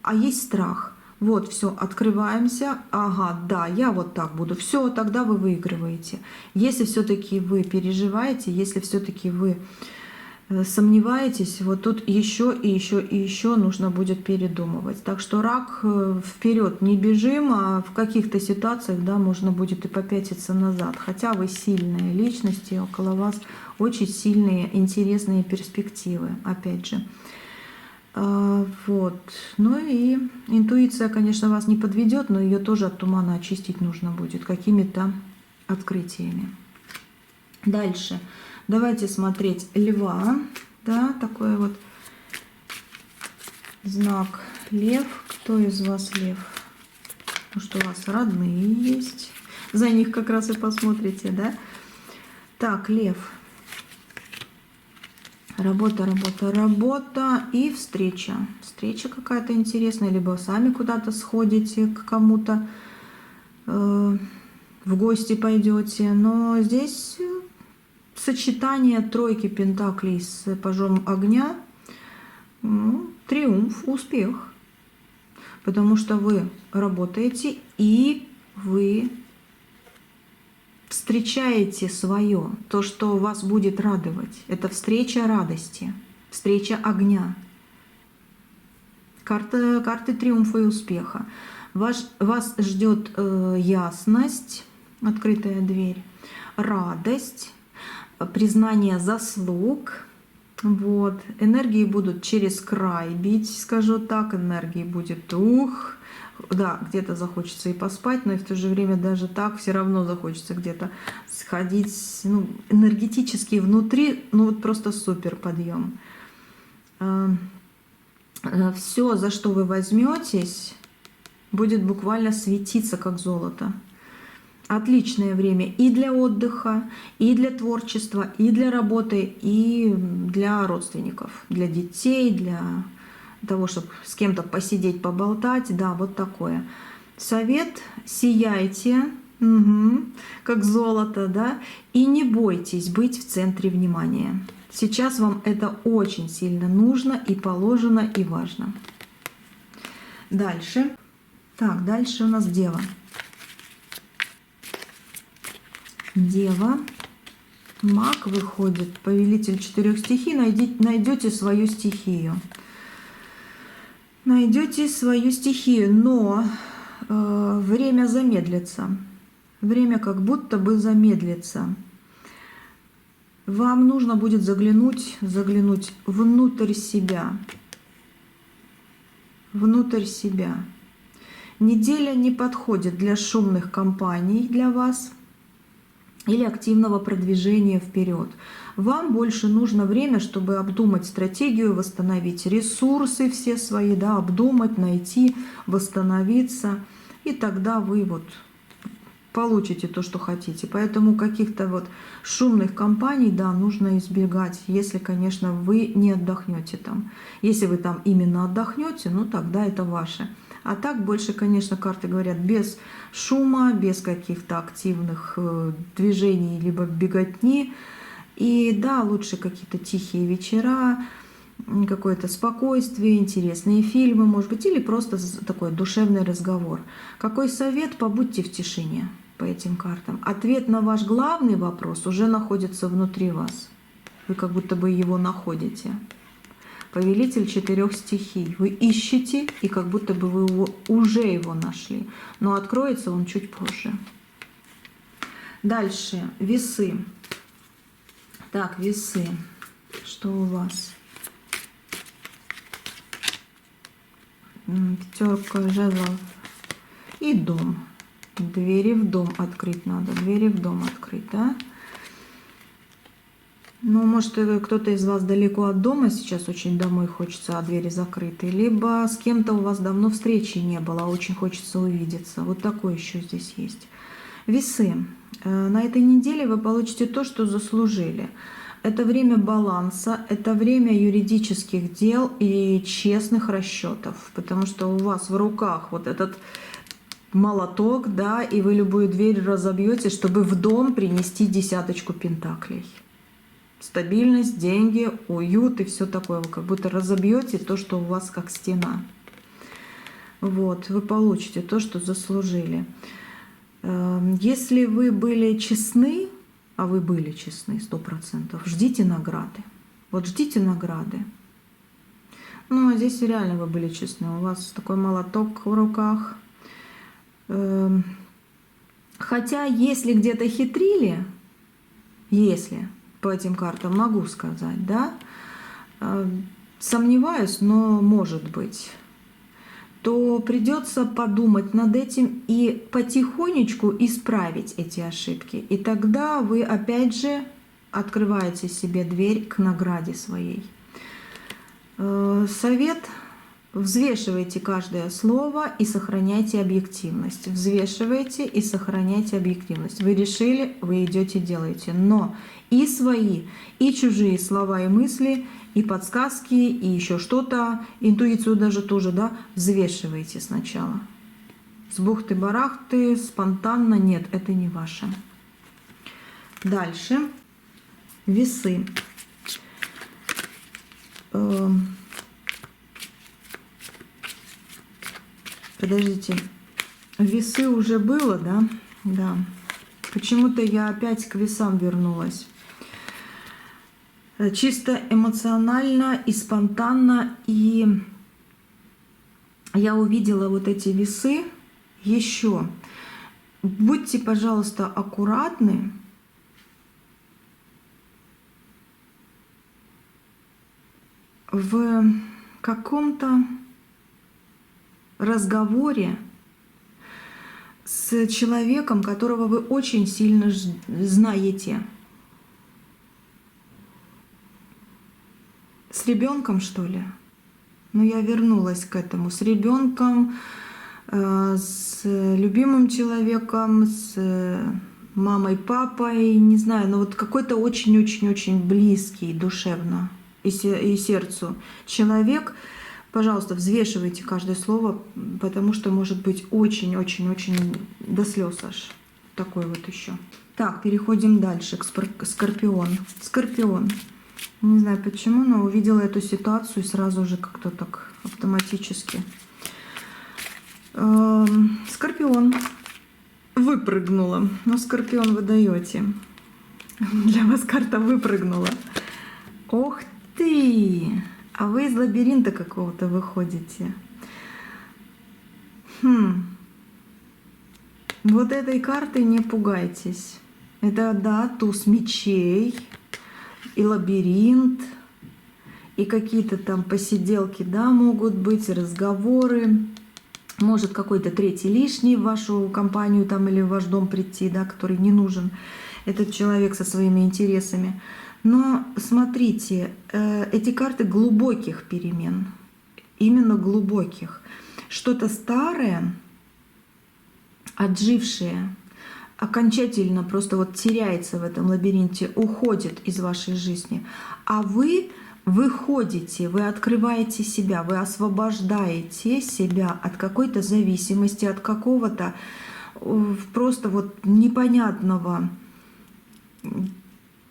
а есть страх. Вот, все, открываемся. Ага, да, я вот так буду. Все, тогда вы выигрываете. Если все-таки вы переживаете, если все-таки вы сомневаетесь, вот тут еще и еще и еще нужно будет передумывать. Так что рак, вперед не бежим, а в каких-то ситуациях, да, можно будет и попятиться назад. Хотя вы сильные личности, около вас очень сильные, интересные перспективы, опять же. Вот. Ну и интуиция, конечно, вас не подведет, но ее тоже от тумана очистить нужно будет какими-то открытиями. Дальше. Давайте смотреть льва. Да, такой вот знак лев. Кто из вас лев? Может, у вас родные есть? За них как раз и посмотрите, да? Так, лев. Работа, работа, работа и встреча. Встреча какая-то интересная. Либо сами куда-то сходите к кому-то, в гости пойдете. Но здесь сочетание тройки пентаклей с пажом огня, ну, триумф, успех. Потому что вы работаете и вы встречаете свое, то, что вас будет радовать. Это встреча радости, встреча огня. Карты триумфа и успеха. Вас ждет ясность, открытая дверь, радость, признание заслуг. Вот. Энергии будут через край бить, скажу так. Энергии будет да, где-то захочется и поспать, но и в то же время даже так все равно захочется где-то сходить. Ну, энергетически внутри, ну вот просто супер подъем. Все, за что вы возьметесь, будет буквально светиться как золото. Отличное время и для отдыха, и для творчества, и для работы, и для родственников, для детей, для того, чтобы с кем-то посидеть, поболтать. Да, вот такое. Совет: сияйте, как золото, да, и не бойтесь быть в центре внимания. Сейчас вам это очень сильно нужно и положено, и важно. Дальше. Так, дальше у нас Дева. Дева, маг выходит, повелитель 4 стихий, найдете свою стихию. Найдете свою стихию, но время замедлится. Время как будто бы замедлится. Вам нужно будет заглянуть внутрь себя. Внутрь себя. Неделя не подходит для шумных компаний для вас или активного продвижения вперед. Вам больше нужно время, чтобы обдумать стратегию, восстановить ресурсы все свои, да, обдумать, найти, восстановиться. И тогда вы вот получите то, что хотите. Поэтому каких-то вот шумных компаний, да, нужно избегать, если, конечно, вы не отдохнете там. Если вы там именно отдохнете, ну тогда это ваше. А так больше, конечно, карты говорят без шума, без каких-то активных движений, либо беготни. И да, лучше какие-то тихие вечера, какое-то спокойствие, интересные фильмы, может быть, или просто такой душевный разговор. Какой совет? Побудьте в тишине по этим картам. Ответ на ваш главный вопрос уже находится внутри вас. Вы как будто бы его находите. Повелитель 4 стихий. Вы ищете, и как будто бы вы уже его нашли. Но откроется он чуть позже. Дальше. Весы. Так, весы. Что у вас? Пятерка жезлов. И дом. Двери в дом открыть надо. Двери в дом открыть, да? Ну, может, кто-то из вас далеко от дома сейчас, очень домой хочется, а двери закрыты. Либо с кем-то у вас давно встречи не было, а очень хочется увидеться. Вот такое еще здесь есть. Весы. На этой неделе вы получите то, что заслужили. Это время баланса, это время юридических дел и честных расчетов. Потому что у вас в руках вот этот молоток, да, и вы любую дверь разобьете, чтобы в дом принести 10 пентаклей. Стабильность, деньги, уют и все такое. Вы как будто разобьете то, что у вас как стена. Вот, вы получите то, что заслужили. Если вы были честны, а вы были честны 100%, ждите награды. Вот ждите награды. Ну, а здесь реально вы были честны. У вас такой молоток в руках. Хотя, если где-то хитрили, если по этим картам могу сказать, да, сомневаюсь, но может быть, то придется подумать над этим и потихонечку исправить эти ошибки. И тогда вы опять же открываете себе дверь к награде своей. Совет: взвешивайте каждое слово и сохраняйте объективность. Взвешивайте и сохраняйте объективность. Вы решили, вы идете, делаете. Но и свои, и чужие слова и мысли, и подсказки, и еще что-то, интуицию даже тоже, да, взвешивайте сначала. С бухты-барахты, спонтанно, нет, это не ваше. Дальше. Весы. Подождите, весы уже было, да? Да. Почему-то я опять к весам вернулась. Чисто эмоционально и спонтанно. И я увидела вот эти весы еще. Будьте, пожалуйста, аккуратны. В каком-то разговоре с человеком, которого вы очень сильно знаете. С ребенком, что ли? Ну, я вернулась к этому. С ребенком, с любимым человеком, с мамой, папой, не знаю, но вот какой-то очень-очень-очень близкий душевно и сердцу человек. Пожалуйста, взвешивайте каждое слово, потому что может быть очень-очень-очень до слез аж. Такой вот еще. Так, переходим дальше к Скорпион. Скорпион. Не знаю почему, но увидела эту ситуацию и сразу же как-то так автоматически. Скорпион. Выпрыгнула. Но Скорпион вы даете. Для вас карта выпрыгнула. Ох ты! А вы из лабиринта какого-то выходите. Вот этой картой не пугайтесь. Это, да, туз мечей, и лабиринт, и какие-то там посиделки, да, могут быть, разговоры. Может какой-то третий лишний в вашу компанию там или в ваш дом прийти, да, который не нужен. Этот человек со своими интересами. Но смотрите, эти карты глубоких перемен, именно глубоких. Что-то старое, отжившее, окончательно просто вот теряется в этом лабиринте, уходит из вашей жизни. А вы выходите, вы открываете себя, вы освобождаете себя от какой-то зависимости, от какого-то просто вот непонятного,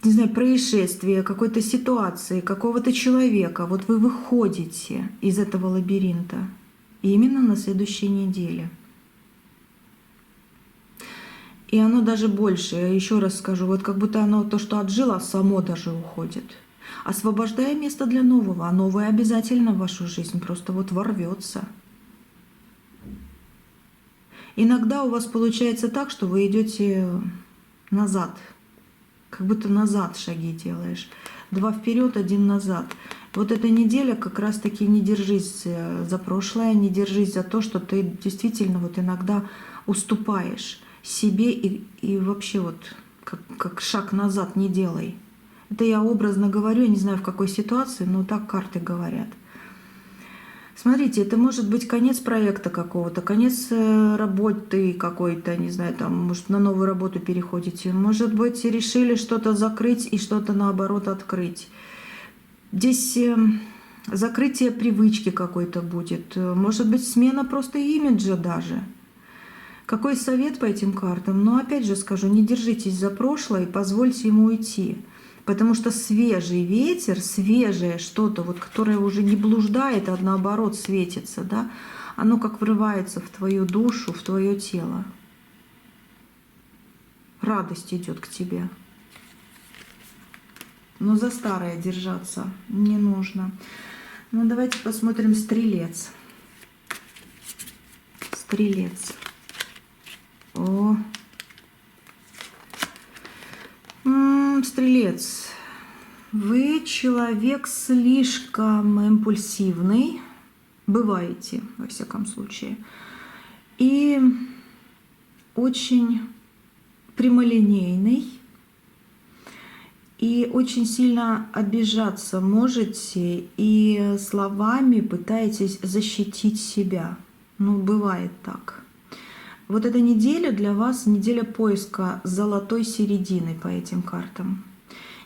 не знаю, происшествия, какой-то ситуации, какого-то человека. Вот вы выходите из этого лабиринта именно на следующей неделе. И оно даже больше, я еще раз скажу, вот как будто оно то, что отжило, само даже уходит. Освобождая место для нового, а новое обязательно в вашу жизнь просто вот ворвется. Иногда у вас получается так, что вы идете назад. Как будто назад шаги делаешь. 2 вперед, 1 назад. Вот эта неделя как раз-таки не держись за прошлое, не держись за то, что ты действительно вот иногда уступаешь себе и вообще вот как шаг назад не делай. Это я образно говорю, я не знаю в какой ситуации, но так карты говорят. Смотрите, это может быть конец проекта какого-то, конец работы какой-то, не знаю, там, может, на новую работу переходите. Может быть, решили что-то закрыть и что-то, наоборот, открыть. Здесь закрытие привычки какой-то будет. Может быть, смена просто имиджа даже. Какой совет по этим картам? Но опять же скажу, не держитесь за прошлое и позвольте ему уйти. Потому что свежий ветер, свежее что-то, вот, которое уже не блуждает, а наоборот светится, да, оно как врывается в твою душу, в твое тело. Радость идет к тебе. Но за старое держаться не нужно. Ну, давайте посмотрим Стрелец. Стрелец. О. Стрелец. Вы человек слишком импульсивный. Бываете, во всяком случае. И очень прямолинейный. И очень сильно обижаться можете. И словами пытаетесь защитить себя. Ну, бывает так. Вот эта неделя для вас неделя поиска золотой середины по этим картам.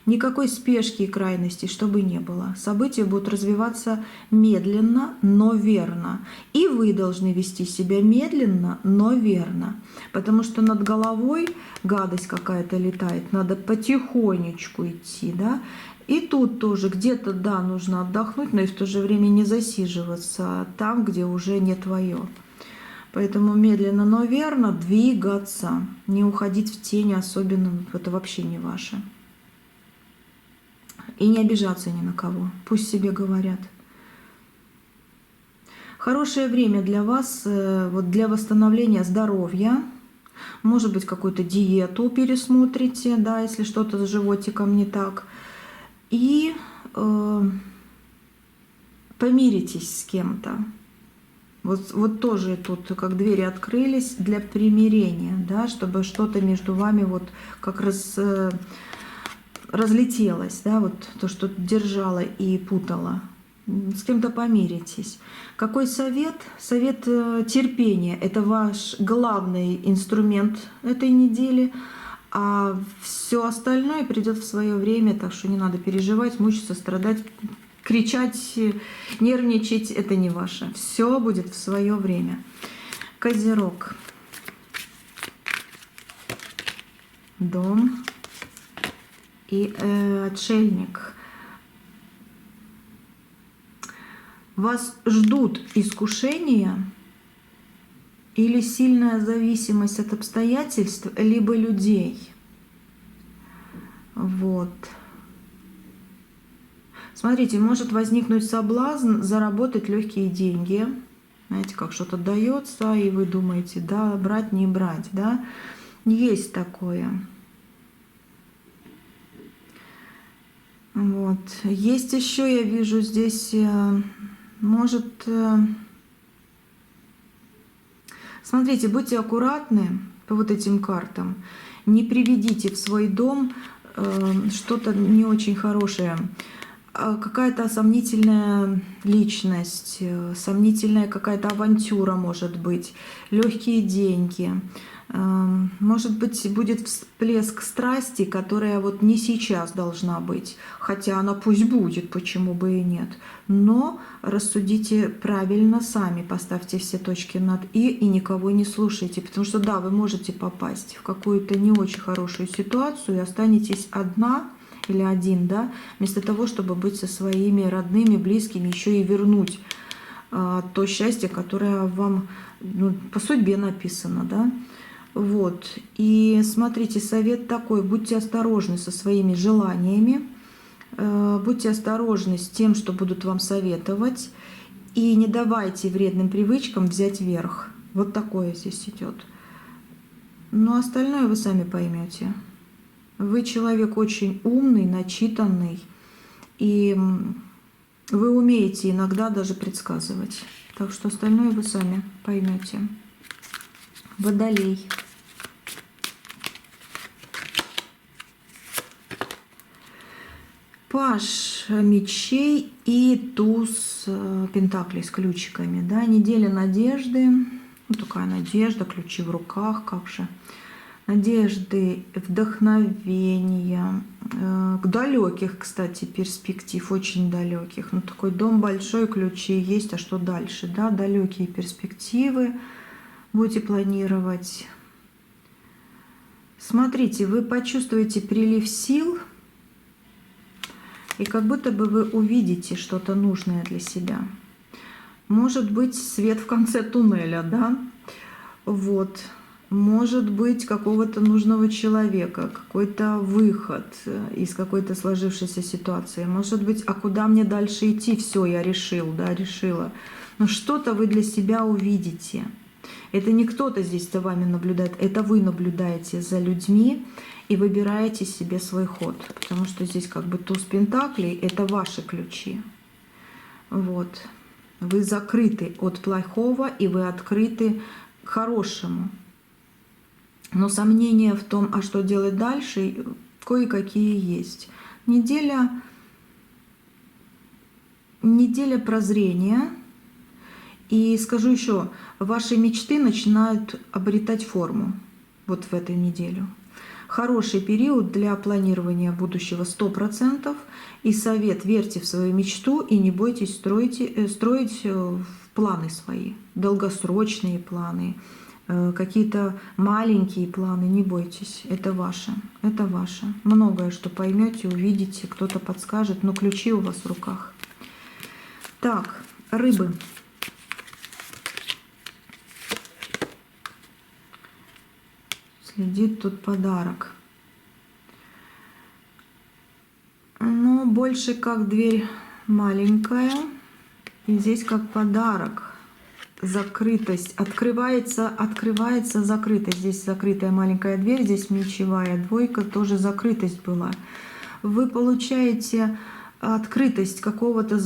Никакой спешки и крайностей, чтобы не было. События будут развиваться медленно, но верно. И вы должны вести себя медленно, но верно. Потому что над головой гадость какая-то летает, надо потихонечку идти, да. И тут тоже где-то, да, нужно отдохнуть, но и в то же время не засиживаться там, где уже не твое. Поэтому медленно, но верно двигаться, не уходить в тень, особенно это вообще не ваше. И не обижаться ни на кого, пусть себе говорят. Хорошее время для вас, вот для восстановления здоровья. Может быть, какую-то диету пересмотрите, да, если что-то с животиком не так. И помиритесь с кем-то. Вот тоже тут как двери открылись для примирения, да, чтобы что-то между вами вот как раз разлетелось, да, вот то, что держало и путало. С кем-то помиритесь. Какой совет? Совет терпения. Это ваш главный инструмент этой недели. А все остальное придет в свое время, так что не надо переживать, мучиться, страдать, кричать, нервничать. Это не ваше. Все будет в свое время. Козерог. Дом и отшельник. Вас ждут искушения или сильная зависимость от обстоятельств, либо людей. Вот. Смотрите, может возникнуть соблазн заработать легкие деньги. Знаете, как что-то дается, и вы думаете, да, брать, не брать, да. Есть такое. Вот. Есть еще, я вижу здесь, может... Смотрите, будьте аккуратны по вот этим картам. Не приведите в свой дом что-то не очень хорошее. Какая-то сомнительная личность, сомнительная какая-то авантюра может быть, легкие деньги. Может быть, будет всплеск страсти, которая вот не сейчас должна быть. Хотя она пусть будет, почему бы и нет. Но рассудите правильно сами, поставьте все точки над и никого не слушайте. Потому что да, вы можете попасть в какую-то не очень хорошую ситуацию и останетесь одна или один, да, вместо того, чтобы быть со своими родными, близкими, еще и вернуть то счастье, которое вам, ну, по судьбе написано, да. Вот. И смотрите, совет такой: будьте осторожны со своими желаниями, будьте осторожны с тем, что будут вам советовать, и не давайте вредным привычкам взять верх. Вот такое здесь идет. Но остальное вы сами поймете. Вы человек очень умный, начитанный, и вы умеете иногда даже предсказывать. Так что остальное вы сами поймете. Водолей. Паж мечей и туз пентаклей с ключиками. Да? Неделя надежды. Вот такая надежда, ключи в руках, как же. Надежды, вдохновения, далеких, кстати, перспектив, очень далеких. Ну, такой дом большой, ключи есть, а что дальше? Да? Далекие перспективы будете планировать. Смотрите, вы почувствуете прилив сил, и как будто бы вы увидите что-то нужное для себя. Может быть, свет в конце туннеля, да? Вот. Может быть, какого-то нужного человека, какой-то выход из какой-то сложившейся ситуации. Может быть, а куда мне дальше идти? Все, я решил, да, решила. Но что-то вы для себя увидите. Это не кто-то здесь за вами наблюдает, это вы наблюдаете за людьми и выбираете себе свой ход. Потому что здесь как бы туз пентаклей – это ваши ключи. Вот. Вы закрыты от плохого и вы открыты к хорошему. Но сомнения в том, а что делать дальше, кое-какие есть. Неделя прозрения. И скажу еще, ваши мечты начинают обретать форму вот в эту неделю. Хороший период для планирования будущего 100%. И совет: верьте в свою мечту и не бойтесь строить планы свои, долгосрочные планы, какие-то маленькие планы, не бойтесь, это ваше, это ваше. Многое, что поймете, увидите, кто-то подскажет, но ключи у вас в руках. Так, рыбы. Следит тут подарок. Но больше как дверь маленькая. И здесь как подарок. Закрытость. Открывается, закрытость. Здесь закрытая маленькая дверь, здесь мечевая двойка, тоже закрытость была. Вы получаете открытость какого-то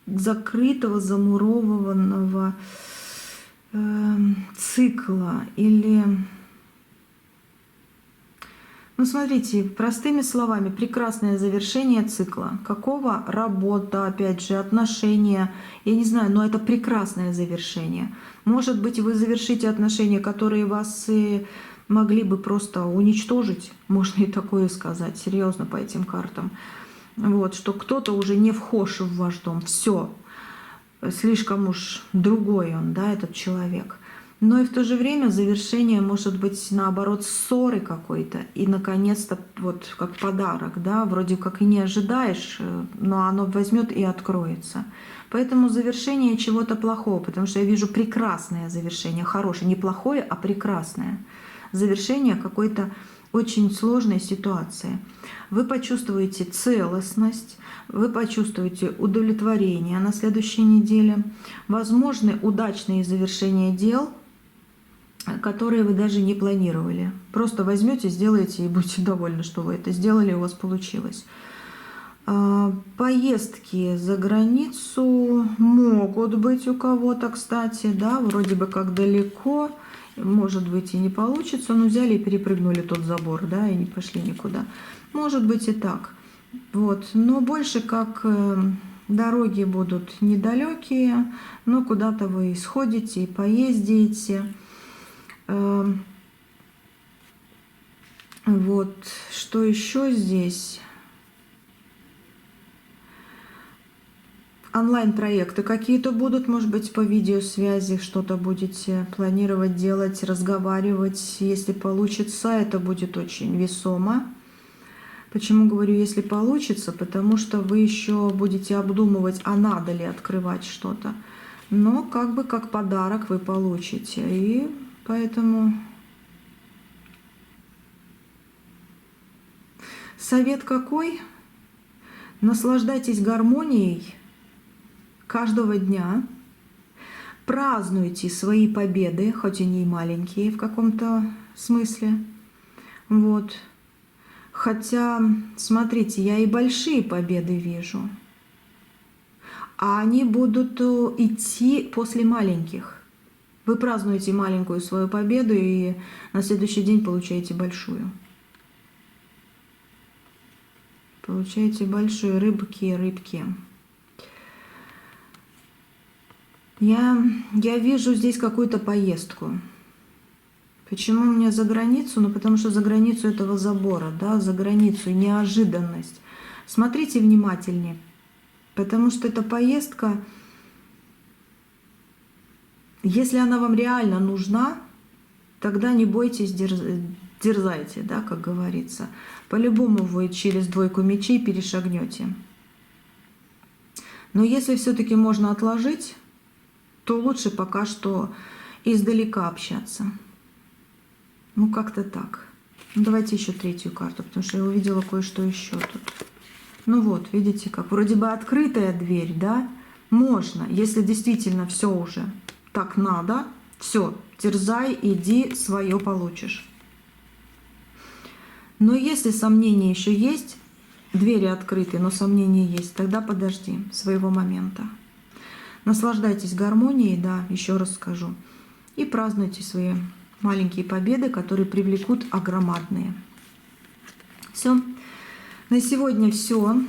закрытого, замурованного цикла или... Ну, смотрите, простыми словами, прекрасное завершение цикла. Какого? Работа, опять же, отношения. Я не знаю, но это прекрасное завершение. Может быть, вы завершите отношения, которые вас могли бы просто уничтожить. Можно и такое сказать, серьезно, по этим картам. Вот, что кто-то уже не вхож в ваш дом. Все. Слишком уж другой он, да, этот человек. Но и в то же время завершение может быть, наоборот, ссоры какой-то. И, наконец-то, вот как подарок, да, вроде как и не ожидаешь, но оно возьмет и откроется. Поэтому завершение чего-то плохого, потому что я вижу прекрасное завершение, хорошее, не плохое, а прекрасное. Завершение какой-то очень сложной ситуации. Вы почувствуете целостность, вы почувствуете удовлетворение на следующей неделе, возможны удачные завершения дел, которые вы даже не планировали. Просто возьмете, сделаете и будете довольны, что вы это сделали, у вас получилось. Поездки за границу могут быть у кого-то, кстати, да, вроде бы как далеко, может быть и не получится, но взяли и перепрыгнули тот забор, да, и не пошли никуда. Может быть и так. Вот, но больше как дороги будут недалекие, но куда-то вы сходите и поездите. Вот, что еще здесь? Онлайн-проекты какие-то будут, может быть, по видеосвязи что-то будете планировать, делать, разговаривать. Если получится, это будет очень весомо. Почему говорю, если получится? Потому что вы еще будете обдумывать, а надо ли открывать что-то. Но как бы как подарок вы получите. И поэтому совет какой? Наслаждайтесь гармонией каждого дня. Празднуйте свои победы, хоть они и маленькие в каком-то смысле. Вот. Хотя, смотрите, я и большие победы вижу. А они будут идти после маленьких. Вы празднуете маленькую свою победу и на следующий день получаете большую. Получаете большую, рыбки. Я вижу здесь какую-то поездку. Почему у меня за границу? Ну, потому что за границу этого забора, да, за границу, неожиданность. Смотрите внимательнее, потому что эта поездка, если она вам реально нужна, тогда не бойтесь, дерзайте, да, как говорится. По-любому вы через двойку мечей перешагнете. Но если все-таки можно отложить, то лучше пока что издалека общаться. Ну, как-то так. Ну, давайте еще третью карту, потому что я увидела кое-что еще тут. Ну вот, видите, как вроде бы открытая дверь, да? Можно, если действительно все уже так надо, все, терзай, иди, свое получишь. Но если сомнения еще есть, двери открыты, но сомнения есть, тогда подожди своего момента. Наслаждайтесь гармонией, да, еще раз скажу, и празднуйте свои маленькие победы, которые привлекут огромадные. Все. На сегодня все.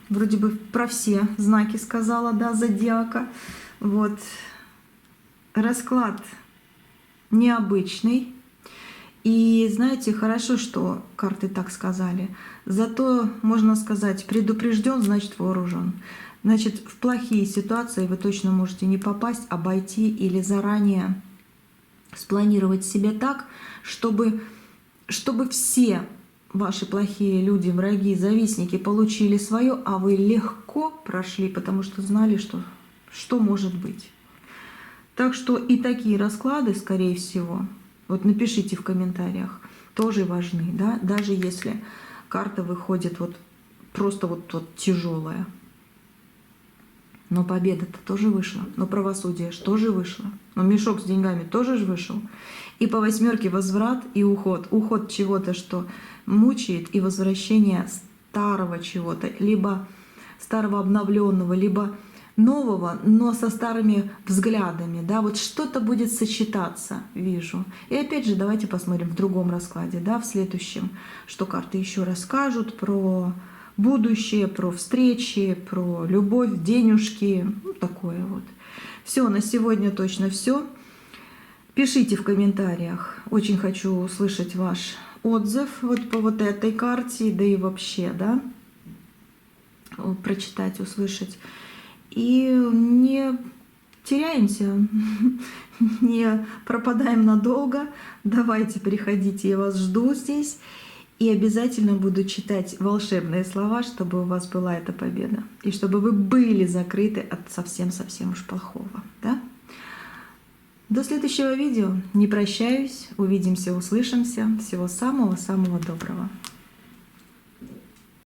Вроде бы про все знаки сказала, да, зодиака. Вот. Расклад необычный. И знаете, хорошо, что карты так сказали. Зато, можно сказать, предупрежден, значит вооружен. Значит, в плохие ситуации вы точно можете не попасть, обойти или заранее спланировать себе так, чтобы все ваши плохие люди, враги, завистники получили свое, а вы легко прошли, потому что знали, что может быть. Так что и такие расклады, скорее всего, вот напишите в комментариях, тоже важны, да, даже если карта выходит вот просто вот тяжелая. Но победа-то тоже вышла, но правосудие же тоже вышло, но мешок с деньгами тоже же вышел. И по восьмерке возврат и уход. Уход чего-то, что мучает, и возвращение старого чего-то, либо старого обновленного, либо нового, но со старыми взглядами. Да? Вот что-то будет сочетаться, вижу. И опять же, давайте посмотрим в другом раскладе, да, в следующем, что карты еще расскажут про будущее, про встречи, про любовь, денежки, ну, такое вот. Все, на сегодня точно все. Пишите в комментариях. Очень хочу услышать ваш отзыв вот по вот этой карте, да и вообще, да, прочитать, услышать. И не теряемся, не пропадаем надолго. Давайте приходите, я вас жду здесь. И обязательно буду читать волшебные слова, чтобы у вас была эта победа. И чтобы вы были закрыты от совсем-совсем уж плохого. Да? До следующего видео. Не прощаюсь. Увидимся, услышимся. Всего самого-самого доброго.